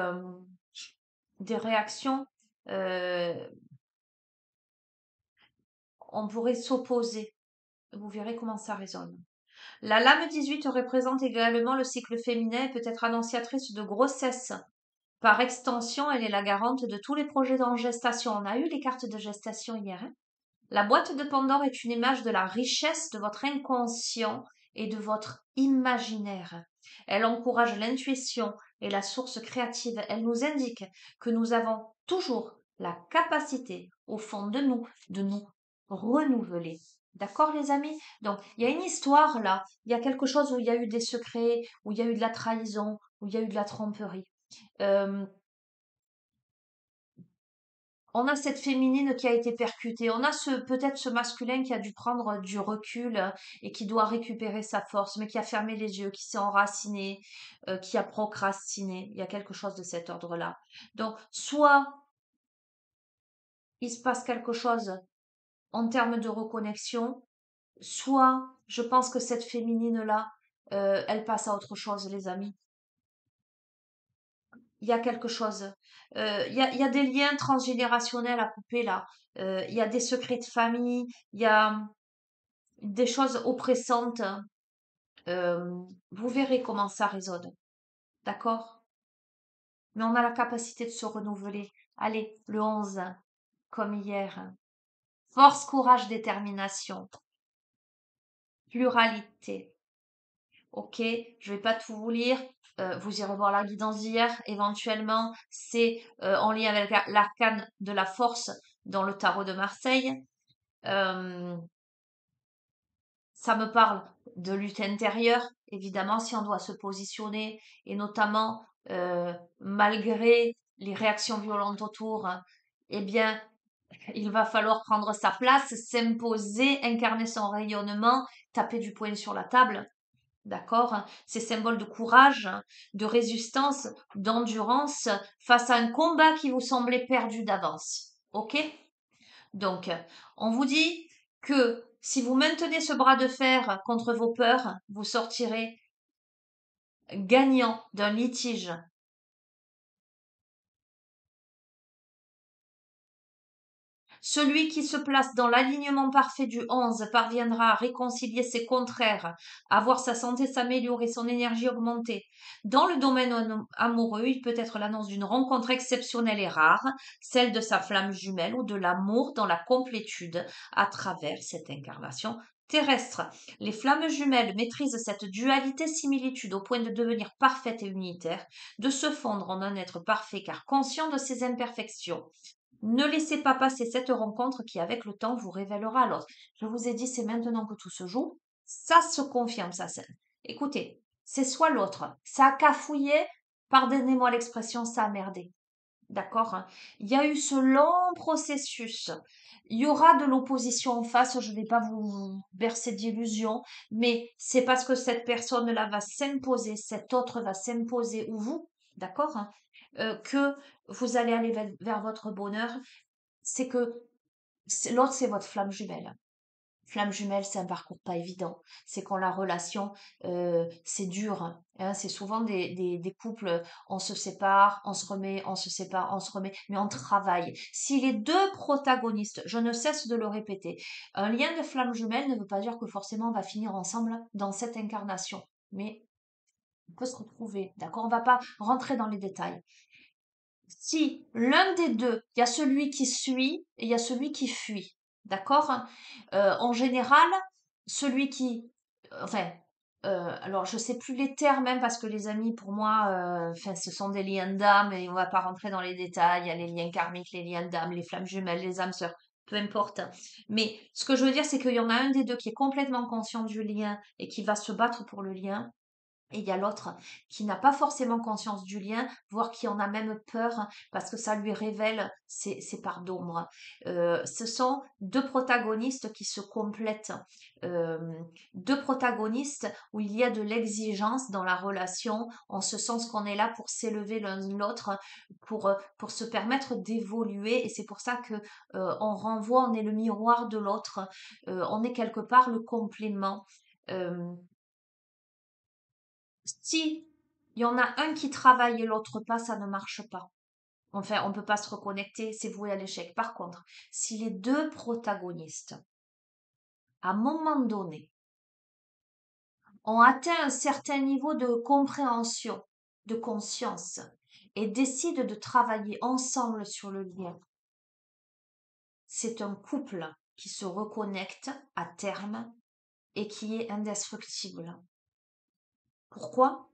des réactions, euh, on pourrait s'opposer. Vous verrez comment ça résonne. La lame 18 représente également le cycle féminin et peut être annonciatrice de grossesse. Par extension, elle est la garante de tous les projets en gestation. On a eu les cartes de gestation hier, hein. La boîte de Pandore est une image de la richesse de votre inconscient et de votre imaginaire. Elle encourage l'intuition et la source créative. Elle nous indique que nous avons toujours la capacité, au fond de nous renouveler. D'accord, les amis? Donc, il y a une histoire là. Il y a quelque chose où il y a eu des secrets, où il y a eu de la trahison, où il y a eu de la tromperie. Euh, on a cette féminine qui a été percutée, on a peut-être ce masculin qui a dû prendre du recul, et qui doit récupérer sa force, mais qui a fermé les yeux, qui s'est enraciné, qui a procrastiné. Il y a quelque chose de cet ordre-là. Donc, soit il se passe quelque chose en termes de reconnexion, soit je pense que cette féminine-là, elle passe à autre chose, les amis. Il y a quelque chose. Il y a des liens transgénérationnels à couper là. Il y a des secrets de famille, il y a des choses oppressantes. Vous verrez comment ça résonne. D'accord? Mais on a la capacité de se renouveler. Allez, le 11, comme hier. Force, courage, détermination, pluralité. Ok, je vais pas tout vous lire. Vous irez voir la guidance d'hier. Éventuellement, c'est en lien avec l'arcane de la force dans le tarot de Marseille. Euh, Ça me parle de lutte intérieure, évidemment, si on doit se positionner, et notamment, malgré les réactions violentes autour, hein, eh bien, il va falloir prendre sa place, s'imposer, incarner son rayonnement, taper du poing sur la table. D'accord? Ces symboles de courage, de résistance, d'endurance face à un combat qui vous semblait perdu d'avance. Ok? Donc, on vous dit que si vous maintenez ce bras de fer contre vos peurs, vous sortirez gagnant d'un litige. Celui qui se place dans l'alignement parfait du 11 parviendra à réconcilier ses contraires, à voir sa santé s'améliorer, son énergie augmenter. Dans le domaine amoureux, il peut être l'annonce d'une rencontre exceptionnelle et rare, celle de sa flamme jumelle ou de l'amour dans la complétude à travers cette incarnation terrestre. Les flammes jumelles maîtrisent cette dualité-similitude au point de devenir parfaite et unitaire, de se fondre en un être parfait car conscient de ses imperfections. Ne laissez pas passer cette rencontre qui, avec le temps, vous révélera l'autre. Je vous ai dit, c'est maintenant que tout se joue. Ça se confirme, ça. Écoutez, c'est soit l'autre. Ça a cafouillé, pardonnez-moi l'expression, ça a merdé. D'accord, hein. Il y a eu ce long processus. Il y aura de l'opposition en face, je ne vais pas vous bercer d'illusions, mais c'est parce que cette personne-là va s'imposer, cette autre va s'imposer, ou vous, d'accord, hein, que vous allez aller vers votre bonheur. C'est que l'autre, c'est votre flamme jumelle. Flamme jumelle, c'est un parcours pas évident. C'est quand la relation, c'est dur, hein. C'est souvent des couples, on se sépare, on se remet, on se sépare, on se remet, mais on travaille. Si les deux protagonistes, je ne cesse de le répéter, un lien de flamme jumelle ne veut pas dire que forcément on va finir ensemble dans cette incarnation. Mais on peut se retrouver, d'accord? On va pas rentrer dans les détails. Si l'un des deux, il y a celui qui suit et il y a celui qui fuit, d'accord? En général, celui qui, enfin, alors je sais plus les termes même parce que les amis pour moi, enfin ce sont des liens d'âme et on va pas rentrer dans les détails. Il y a les liens karmiques, les liens d'âme, les flammes jumelles, les âmes sœurs, peu importe. Mais ce que je veux dire, c'est qu'il y en a un des deux qui est complètement conscient du lien et qui va se battre pour le lien. Et il y a l'autre qui n'a pas forcément conscience du lien, voire qui en a même peur parce que ça lui révèle ses parts d'ombre. Ce sont deux protagonistes qui se complètent, euh, deux protagonistes où il y a de l'exigence dans la relation, en ce sens qu'on est là pour s'élever l'un l'autre, pour se permettre d'évoluer. Et c'est pour ça que on renvoie, on est le miroir de l'autre, on est quelque part le complément. Euh, Si il y en a un qui travaille et l'autre pas, ça ne marche pas. Enfin, on ne peut pas se reconnecter, c'est voué à l'échec. Par contre, si les deux protagonistes, à un moment donné, ont atteint un certain niveau de compréhension, de conscience, et décident de travailler ensemble sur le lien, c'est un couple qui se reconnecte à terme et qui est indestructible. Pourquoi?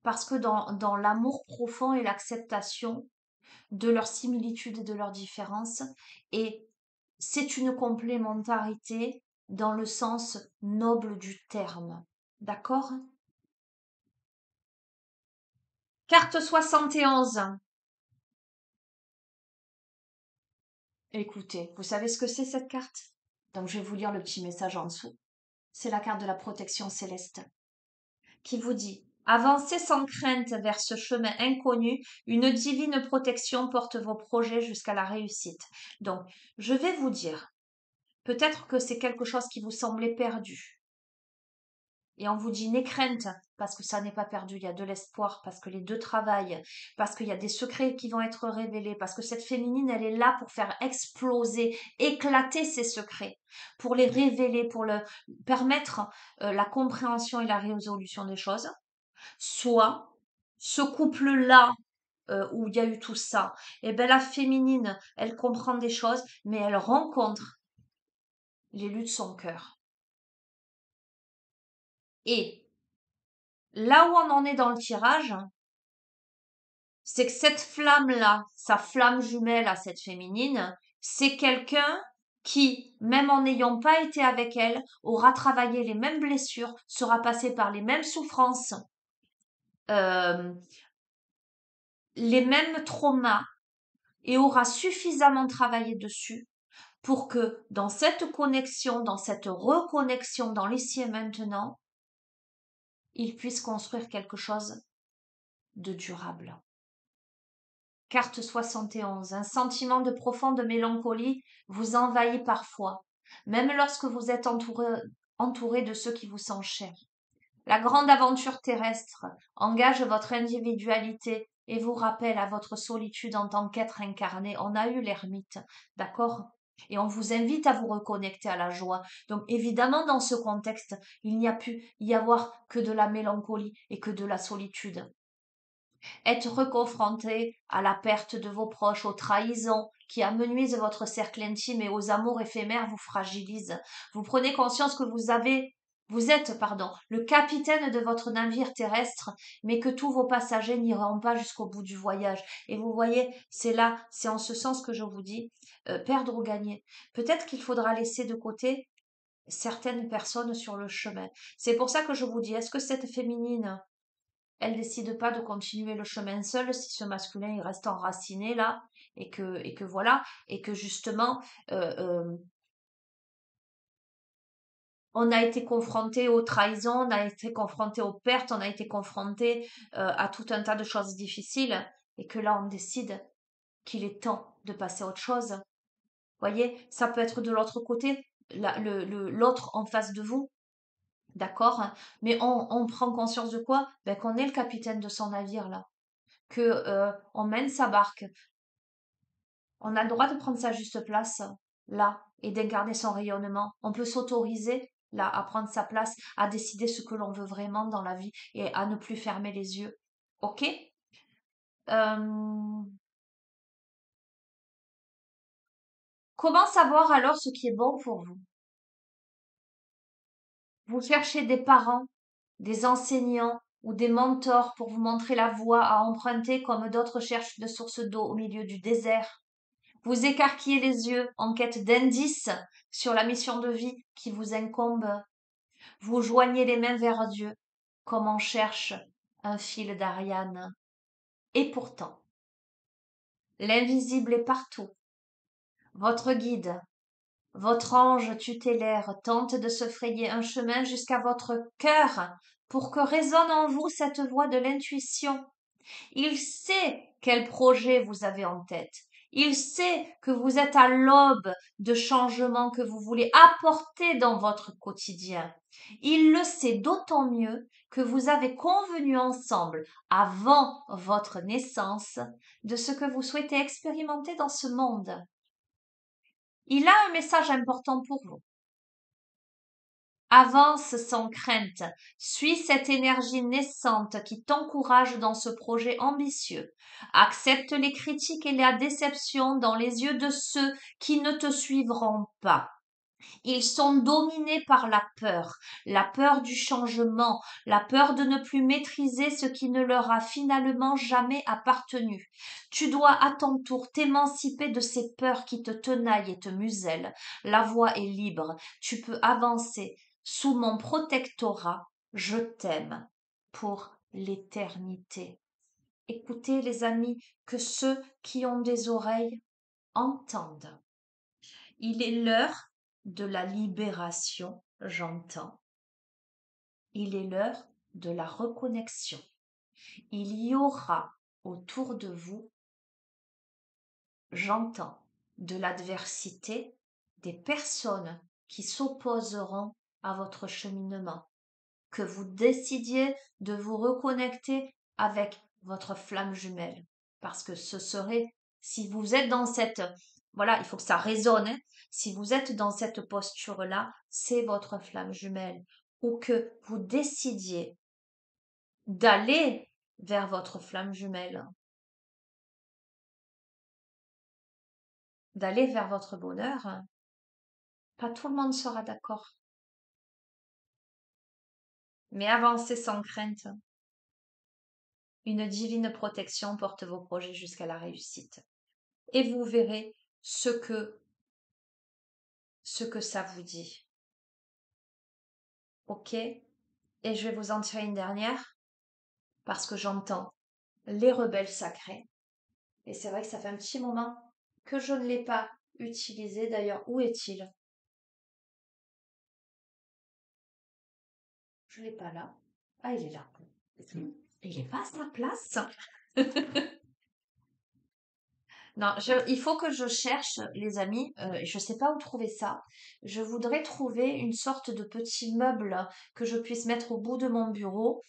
Parce que dans l'amour profond et l'acceptation, de leurs similitudes et de leurs différences. Et c'est une complémentarité dans le sens noble du terme. D'accord? Carte 71. Écoutez, vous savez ce que c'est cette carte? Donc je vais vous lire le petit message en dessous. C'est la carte de la protection céleste qui vous dit: avancez sans crainte vers ce chemin inconnu, une divine protection porte vos projets jusqu'à la réussite. Donc, je vais vous dire, peut-être que c'est quelque chose qui vous semblait perdu. Et on vous dit n'aie crainte, parce que ça n'est pas perdu, il y a de l'espoir, parce que les deux travaillent, parce qu'il y a des secrets qui vont être révélés, parce que cette féminine, elle est là pour faire exploser, éclater ces secrets, pour les révéler, pour le permettre la compréhension et la résolution des choses. Soit ce couple-là, où il y a eu tout ça, et ben la féminine, elle comprend des choses, mais elle rencontre l'élu de son cœur. Et là où on en est dans le tirage, c'est que cette flamme-là, sa flamme jumelle à cette féminine, c'est quelqu'un qui, même en n'ayant pas été avec elle, aura travaillé les mêmes blessures, sera passé par les mêmes souffrances, euh, les mêmes traumas, et aura suffisamment travaillé dessus pour que dans cette connexion, dans cette reconnexion dans l'ici et maintenant, il puisse construire quelque chose de durable. Carte 71. Un sentiment de profonde mélancolie vous envahit parfois, même lorsque vous êtes entouré de ceux qui vous sont chers. La grande aventure terrestre engage votre individualité et vous rappelle à votre solitude en tant qu'être incarné. On a eu l'ermite, d'accord? Et on vous invite à vous reconnecter à la joie. Donc évidemment, dans ce contexte, il n'y a pu y avoir que de la mélancolie et que de la solitude. Être confronté à la perte de vos proches, aux trahisons qui amenuisent votre cercle intime et aux amours éphémères vous fragilisent. Vous prenez conscience que vous êtes, le capitaine de votre navire terrestre, mais que tous vos passagers n'iront pas jusqu'au bout du voyage. Et vous voyez, c'est là, c'est en ce sens que je vous dis, perdre ou gagner. Peut-être qu'il faudra laisser de côté certaines personnes sur le chemin. C'est pour ça que je vous dis, est-ce que cette féminine, elle décide pas de continuer le chemin seule si ce masculin il reste enraciné là et que voilà et que justement euh, euh, on a été confronté aux trahisons, on a été confronté aux pertes, on a été confronté à tout un tas de choses difficiles et que là on décide qu'il est temps de passer à autre chose. Voyez, ça peut être de l'autre côté, l'autre en face de vous. D'accord? Mais on prend conscience de quoi? Ben, qu'on est le capitaine de son navire là. Que on mène sa barque. On a le droit de prendre sa juste place là et d'incarner son rayonnement. On peut s'autoriser là à prendre sa place, à décider ce que l'on veut vraiment dans la vie et à ne plus fermer les yeux. Ok? Euh, Comment savoir alors ce qui est bon pour vous? Vous cherchez des parents, des enseignants ou des mentors pour vous montrer la voie à emprunter comme d'autres cherchent de sources d'eau au milieu du désert. Vous écarquillez les yeux en quête d'indices sur la mission de vie qui vous incombe. Vous joignez les mains vers Dieu comme on cherche un fil d'Ariane. Et pourtant, l'invisible est partout. Votre guide, votre ange tutélaire tente de se frayer un chemin jusqu'à votre cœur pour que résonne en vous cette voix de l'intuition. Il sait quel projet vous avez en tête. Il sait que vous êtes à l'aube de changements que vous voulez apporter dans votre quotidien. Il le sait d'autant mieux que vous avez convenu ensemble, avant votre naissance, de ce que vous souhaitez expérimenter dans ce monde. Il a un message important pour vous. Avance sans crainte, suis cette énergie naissante qui t'encourage dans ce projet ambitieux. Accepte les critiques et la déception dans les yeux de ceux qui ne te suivront pas. Ils sont dominés par la peur du changement, la peur de ne plus maîtriser ce qui ne leur a finalement jamais appartenu. Tu dois à ton tour t'émanciper de ces peurs qui te tenaillent et te musellent. La voie est libre, tu peux avancer. Sous mon protectorat, je t'aime pour l'éternité. Écoutez les amis, que ceux qui ont des oreilles entendent. Il est l'heure de la libération, j'entends. Il est l'heure de la reconnexion. Il y aura autour de vous, j'entends, de l'adversité, des personnes qui s'opposeront à votre cheminement. Que vous décidiez de vous reconnecter avec votre flamme jumelle. Parce que ce serait, si vous êtes dans cette, voilà, il faut que ça résonne, hein. Si vous êtes dans cette posture-là, c'est votre flamme jumelle. Ou que vous décidiez d'aller vers votre flamme jumelle, d'aller vers votre bonheur, pas tout le monde sera d'accord. Mais avancez sans crainte. Une divine protection porte vos projets jusqu'à la réussite. Et vous verrez ce que ça vous dit. Ok? Et je vais vous en tirer une dernière parce que j'entends les rebelles sacrés. Et c'est vrai que ça fait un petit moment que je ne l'ai pas utilisé. D'ailleurs, où est-il? Je ne l'ai pas là. Ah, il est là. Il n'est pas à sa place. Non, il faut que je cherche, les amis. Je ne sais pas où trouver ça. Je voudrais trouver une sorte de petit meuble que je puisse mettre au bout de mon bureau,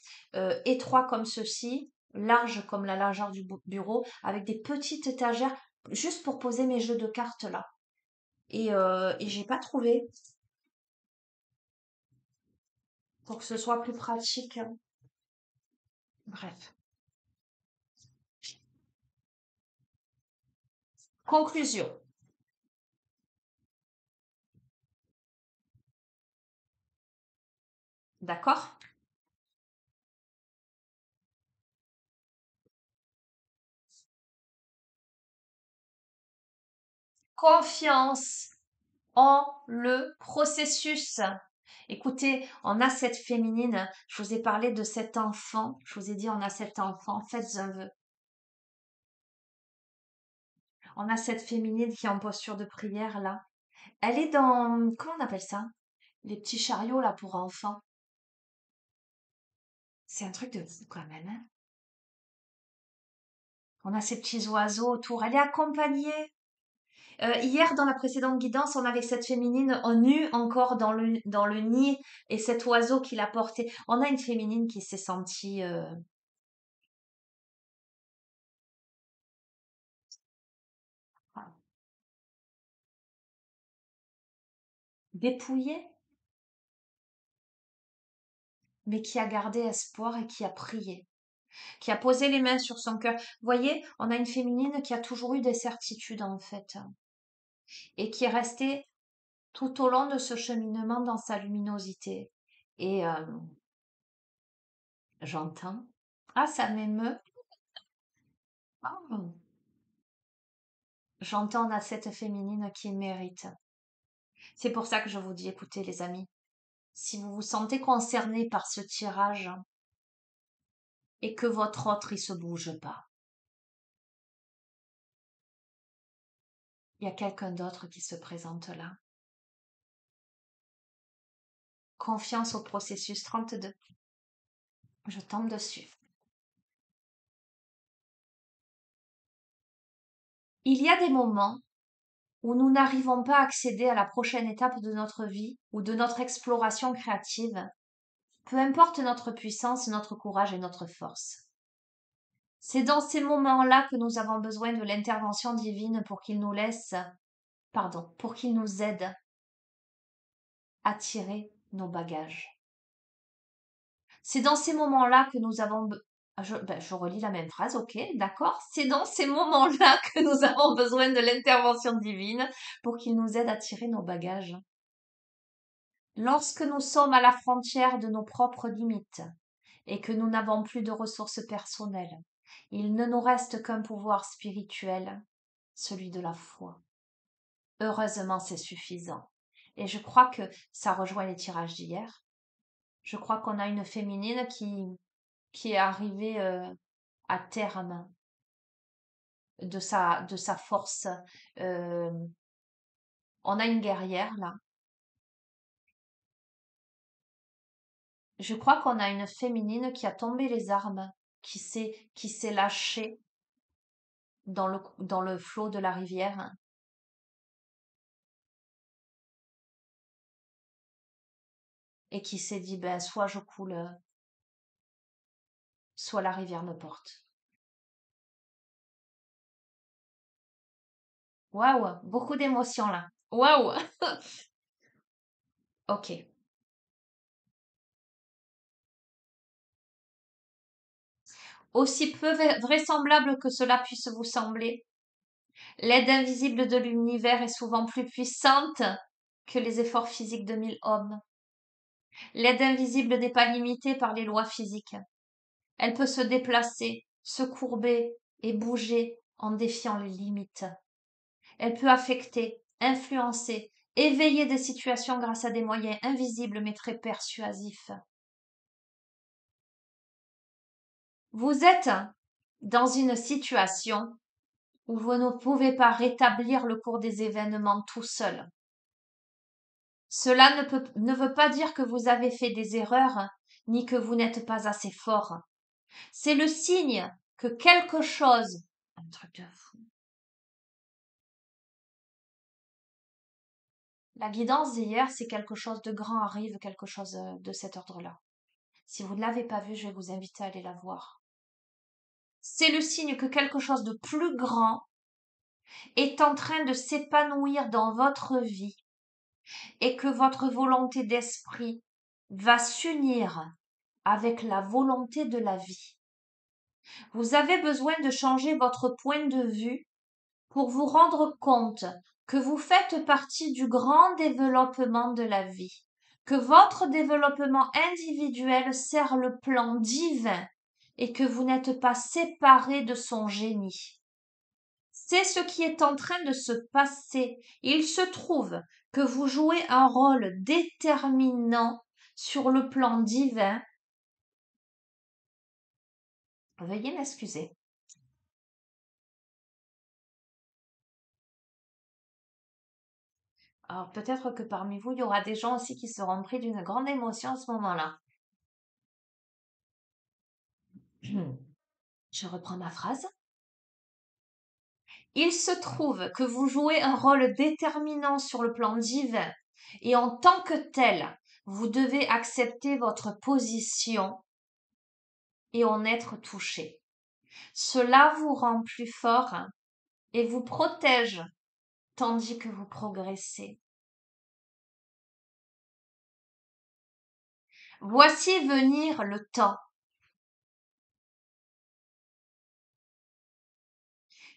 étroit comme ceci, large comme la largeur du bureau, avec des petites étagères, juste pour poser mes jeux de cartes là. Et j'ai pas trouvé pour que ce soit plus pratique. Bref. Conclusion. D'accord? Confiance en le processus. Écoutez, on a cette féminine, je vous ai parlé de cet enfant, je vous ai dit on a cet enfant, faites un vœu. On a cette féminine qui est en posture de prière là. Elle est dans, comment on appelle ça? Les petits chariots là pour enfants. C'est un truc de fou quand même, hein. On a ces petits oiseaux autour. Elle est accompagnée. Hier, dans la précédente guidance, on avait cette féminine en nu encore dans le nid et cet oiseau qui l'a porté. On a une féminine qui s'est sentie dépouillée, mais qui a gardé espoir et qui a prié, qui a posé les mains sur son cœur. Vous voyez, on a une féminine qui a toujours eu des certitudes en fait et qui est restée tout au long de ce cheminement dans sa luminosité. Et j'entends. Ah, ça m'émeut. Oh. J'entends à cette féminine qui mérite. C'est pour ça que je vous dis, écoutez les amis, si vous vous sentez concerné par ce tirage, et que votre autre, il se bouge pas. Il y a quelqu'un d'autre qui se présente là. Confiance au processus 32. Je tombe dessus. Il y a des moments où nous n'arrivons pas à accéder à la prochaine étape de notre vie ou de notre exploration créative, peu importe notre puissance, notre courage et notre force. C'est dans ces moments-là que nous avons besoin de l'intervention divine pour qu'il nous pour qu'il nous aide à tirer nos bagages. C'est dans ces moments-là que nous avons je relis la même phrase, ok, d'accord. C'est dans ces moments-là que nous avons besoin de l'intervention divine pour qu'il nous aide à tirer nos bagages. Lorsque nous sommes à la frontière de nos propres limites et que nous n'avons plus de ressources personnelles, il ne nous reste qu'un pouvoir spirituel, celui de la foi. Heureusement, c'est suffisant. Et je crois que ça rejoint les tirages d'hier. Je crois qu'on a une féminine qui est arrivée à terme de sa force. Euh, on a une guerrière là. Je crois qu'on a une féminine qui a tombé les armes, qui s'est lâchée dans le flot de la rivière et qui s'est dit, ben, soit je coule, soit la rivière me porte. Waouh, beaucoup d'émotions là. Waouh. Ok. Aussi peu vraisemblable que cela puisse vous sembler, l'aide invisible de l'univers est souvent plus puissante que les efforts physiques de 1000 hommes. L'aide invisible n'est pas limitée par les lois physiques. Elle peut se déplacer, se courber et bouger en défiant les limites. Elle peut affecter, influencer, éveiller des situations grâce à des moyens invisibles mais très persuasifs. Vous êtes dans une situation où vous ne pouvez pas rétablir le cours des événements tout seul. Cela ne veut pas dire que vous avez fait des erreurs, ni que vous n'êtes pas assez fort. C'est le signe que quelque chose, un truc de fou. La guidance d'hier, c'est quelque chose de grand arrive, quelque chose de cet ordre-là. Si vous ne l'avez pas vue, je vais vous inviter à aller la voir. C'est le signe que quelque chose de plus grand est en train de s'épanouir dans votre vie et que votre volonté d'esprit va s'unir avec la volonté de la vie. Vous avez besoin de changer votre point de vue pour vous rendre compte que vous faites partie du grand développement de la vie, que votre développement individuel sert le plan divin et que vous n'êtes pas séparé de son génie. C'est ce qui est en train de se passer. Il se trouve que vous jouez un rôle déterminant sur le plan divin. Veuillez m'excuser. Alors peut-être que parmi vous, il y aura des gens aussi qui seront pris d'une grande émotion à ce moment-là. Je reprends ma phrase. Il se trouve que vous jouez un rôle déterminant sur le plan divin et en tant que tel, vous devez accepter votre position et en être touché. Cela vous rend plus fort et vous protège tandis que vous progressez. Voici venir le temps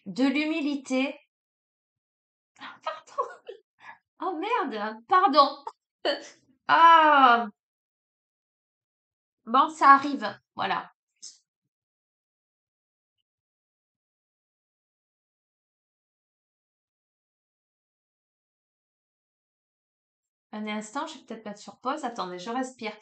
de l'humilité. Pardon. Oh merde, pardon. Ah, bon, ça arrive. Voilà. Un instant, je vais peut-être mettre sur pause. Attendez, je respire.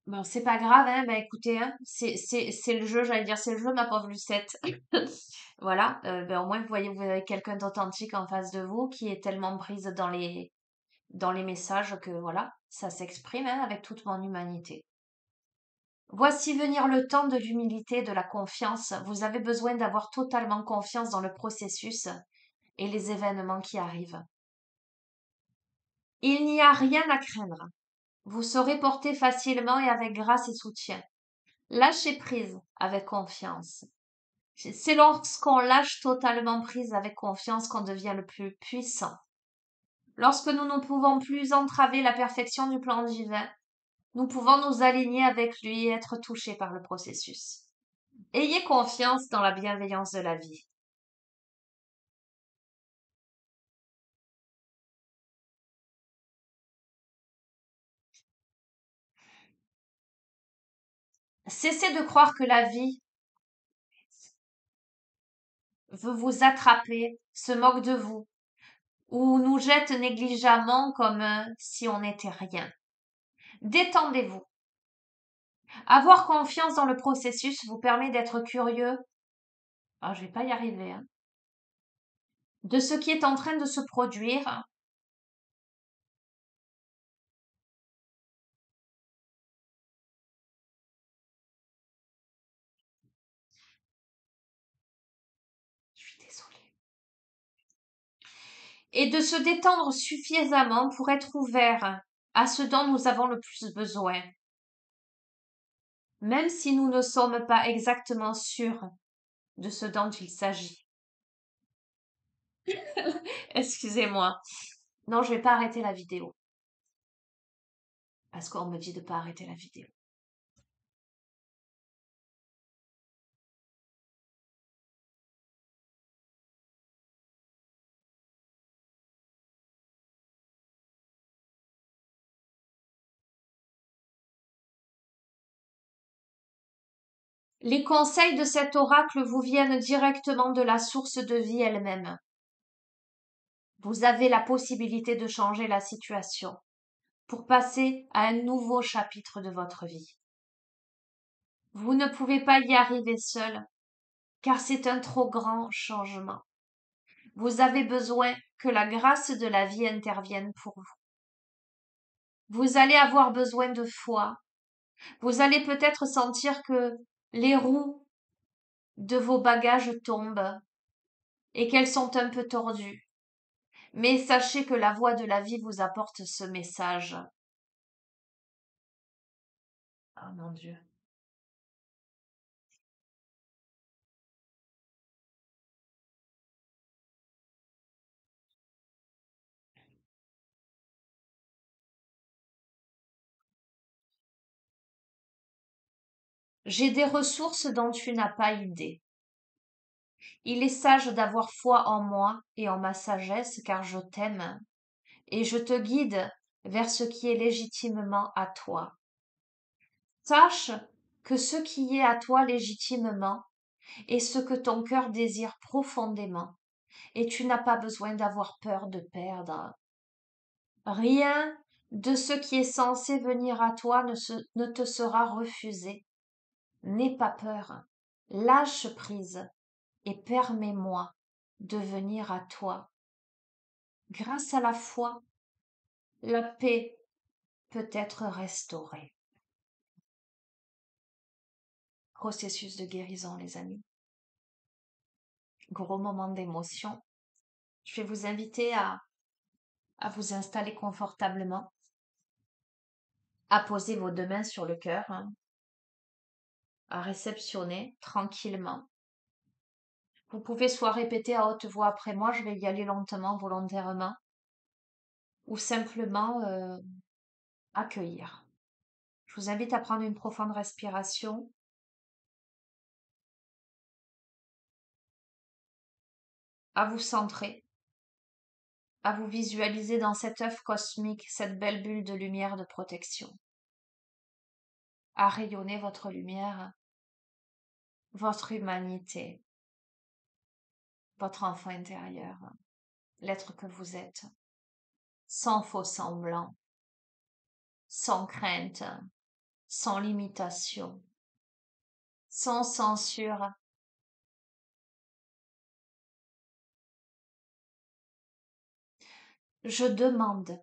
Bon, c'est pas grave, hein. Ben écoutez, hein, c'est le jeu, j'allais dire, c'est le jeu, ma pauvre Lucette. Voilà. Ben au moins, vous voyez, vous avez quelqu'un d'authentique en face de vous qui est tellement prise dans les messages que voilà, ça s'exprime, hein, avec toute mon humanité. Voici venir le temps de l'humilité, de la confiance. Vous avez besoin d'avoir totalement confiance dans le processus et les événements qui arrivent. Il n'y a rien à craindre. Vous serez porté facilement et avec grâce et soutien. Lâchez prise avec confiance. C'est lorsqu'on lâche totalement prise avec confiance qu'on devient le plus puissant. Lorsque nous ne pouvons plus entraver la perfection du plan divin, nous pouvons nous aligner avec lui et être touchés par le processus. Ayez confiance dans la bienveillance de la vie. Cessez de croire que la vie veut vous attraper, se moque de vous, ou nous jette négligemment comme si on n'était rien. Détendez-vous. Avoir confiance dans le processus vous permet d'être curieux. Ah, je vais pas y arriver, hein. De ce qui est en train de se produire. Je suis désolée. Et de se détendre suffisamment pour être ouvert à ce dont nous avons le plus besoin, même si nous ne sommes pas exactement sûrs de ce dont il s'agit. Excusez-moi. Non, je vais pas arrêter la vidéo parce qu'on me dit de pas arrêter la vidéo. Les conseils de cet oracle vous viennent directement de la source de vie elle-même. Vous avez la possibilité de changer la situation pour passer à un nouveau chapitre de votre vie. Vous ne pouvez pas y arriver seul, car c'est un trop grand changement. Vous avez besoin que la grâce de la vie intervienne pour vous. Vous allez avoir besoin de foi. Vous allez peut-être sentir que les roues de vos bagages tombent et qu'elles sont un peu tordues. Mais sachez que la voix de la vie vous apporte ce message. Oh mon Dieu. J'ai des ressources dont tu n'as pas idée. Il est sage d'avoir foi en moi et en ma sagesse car je t'aime et je te guide vers ce qui est légitimement à toi. Sache que ce qui est à toi légitimement est ce que ton cœur désire profondément et tu n'as pas besoin d'avoir peur de perdre. Rien de ce qui est censé venir à toi ne te sera refusé. N'aie pas peur, lâche prise et permets-moi de venir à toi. Grâce à la foi, la paix peut être restaurée. Processus de guérison, les amis. Gros moment d'émotion. Je vais vous inviter à vous installer confortablement, à poser vos deux mains sur le cœur, hein, à réceptionner tranquillement. Vous pouvez soit répéter à haute voix après moi, je vais y aller lentement, volontairement, ou simplement accueillir. Je vous invite à prendre une profonde respiration, à vous centrer, à vous visualiser dans cet œuf cosmique, cette belle bulle de lumière de protection, à rayonner votre lumière, votre humanité, votre enfant intérieur, l'être que vous êtes, sans faux semblant, sans crainte, sans limitation, sans censure. Je demande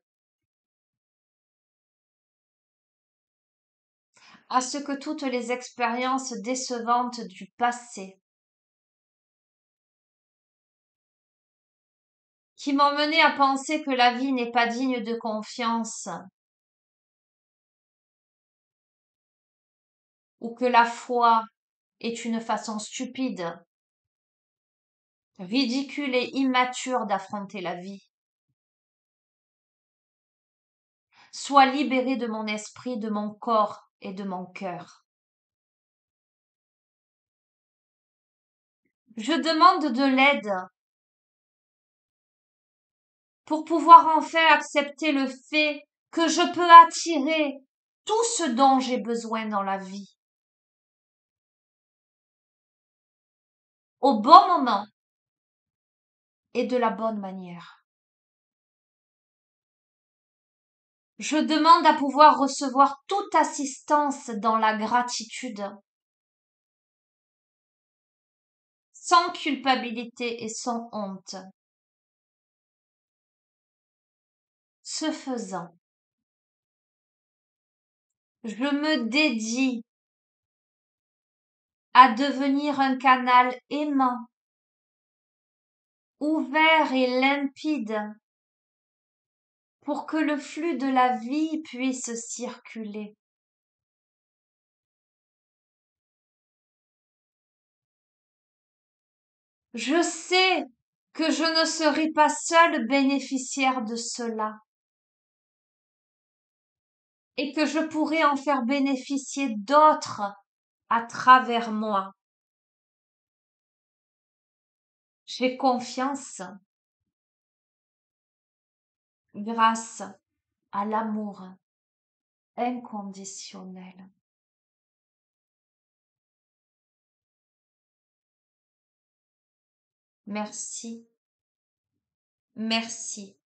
à ce que toutes les expériences décevantes du passé qui m'ont mené à penser que la vie n'est pas digne de confiance ou que la foi est une façon stupide, ridicule et immature d'affronter la vie, soient libérées de mon esprit, de mon corps et de mon cœur. Je demande de l'aide pour pouvoir enfin accepter le fait que je peux attirer tout ce dont j'ai besoin dans la vie, au bon moment et de la bonne manière. Je demande à pouvoir recevoir toute assistance dans la gratitude, sans culpabilité et sans honte. Ce faisant, je me dédie à devenir un canal aimant, ouvert et limpide pour que le flux de la vie puisse circuler. Je sais que je ne serai pas seule bénéficiaire de cela et que je pourrai en faire bénéficier d'autres à travers moi. J'ai confiance grâce à l'amour inconditionnel. Merci, merci,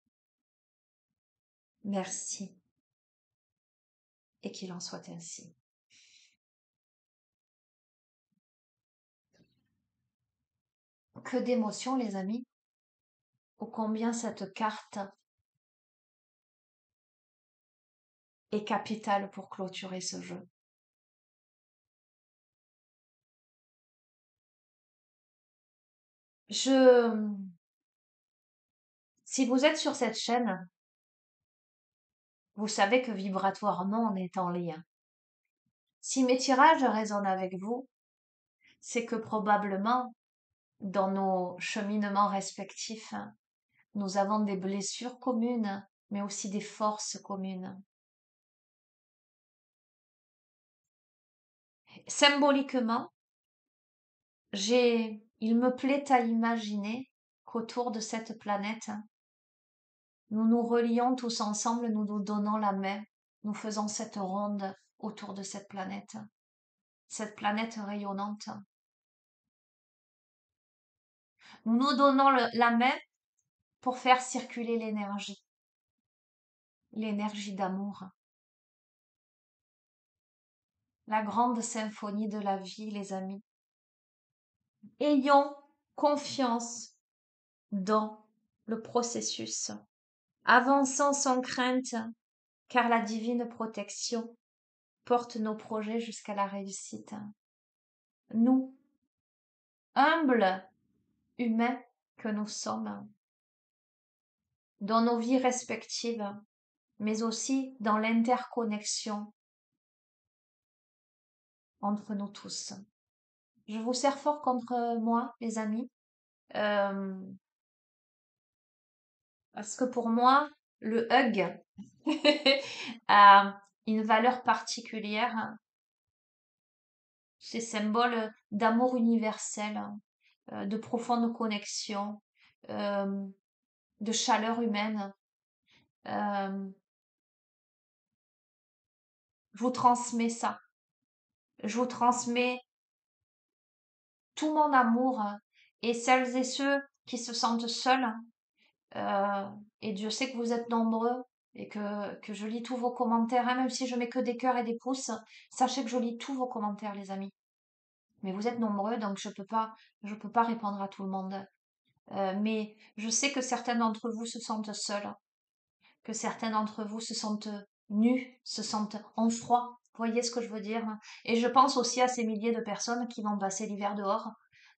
merci. Et qu'il en soit ainsi. Que d'émotions, les amis. Ô combien cette carte est capitale pour clôturer ce jeu. Si vous êtes sur cette chaîne, vous savez que vibratoirement on est en lien. Si mes tirages résonnent avec vous, c'est que probablement, dans nos cheminements respectifs, nous avons des blessures communes, mais aussi des forces communes. Symboliquement, il me plaît à imaginer qu'autour de cette planète, nous nous relions tous ensemble, nous nous donnons la main, nous faisons cette ronde autour de cette planète rayonnante. Nous nous donnons la main pour faire circuler l'énergie d'amour, la grande symphonie de la vie, les amis. Ayons confiance dans le processus, avançons sans crainte, car la divine protection porte nos projets jusqu'à la réussite. Nous, humbles humains que nous sommes, dans nos vies respectives, mais aussi dans l'interconnexion entre nous tous. Je vous serre fort contre moi, les amis, euh, parce que pour moi, le hug a une valeur particulière. C'est symbole d'amour universel, de profonde connexion, euh, de chaleur humaine. Euh, je vous transmets ça. Je vous transmets tout mon amour et celles et ceux qui se sentent seuls. Euh, et Dieu sait que vous êtes nombreux et que je lis tous vos commentaires, hein, même si je mets que des cœurs et des pouces. Sachez que je lis tous vos commentaires, les amis. Mais vous êtes nombreux, donc je peux pas répondre à tout le monde. Mais je sais que certains d'entre vous se sentent seuls, que certains d'entre vous se sentent nus, se sentent en froid. Vous voyez ce que je veux dire? Et je pense aussi à ces milliers de personnes qui vont passer l'hiver dehors,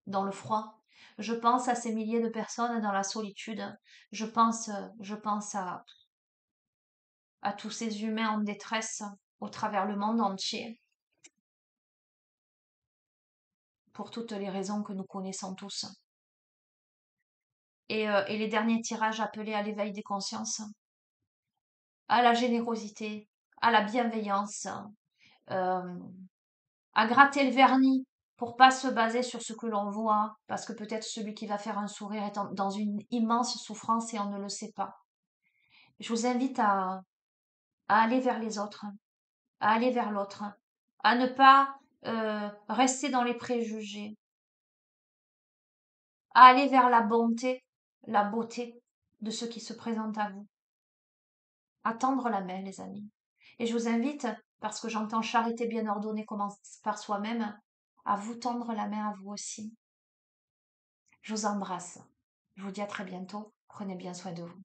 dans le froid. Je pense à ces milliers de personnes dans la solitude. Je pense à tous ces humains en détresse au travers le monde entier, pour toutes les raisons que nous connaissons tous. Et les derniers tirages appelaient à l'éveil des consciences, à la générosité, à la bienveillance, euh, à gratter le vernis pour pas se baser sur ce que l'on voit, parce que peut-être celui qui va faire un sourire est dans une immense souffrance et on ne le sait pas. Je vous invite à aller vers les autres, à aller vers l'autre, à ne pas rester dans les préjugés, à aller vers la bonté, la beauté de ce qui se présente à vous, à tendre la main, les amis. Et je vous invite, parce que j'entends charité bien ordonnée commence par soi-même, à vous tendre la main à vous aussi. Je vous embrasse. Je vous dis à très bientôt. Prenez bien soin de vous.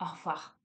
Au revoir.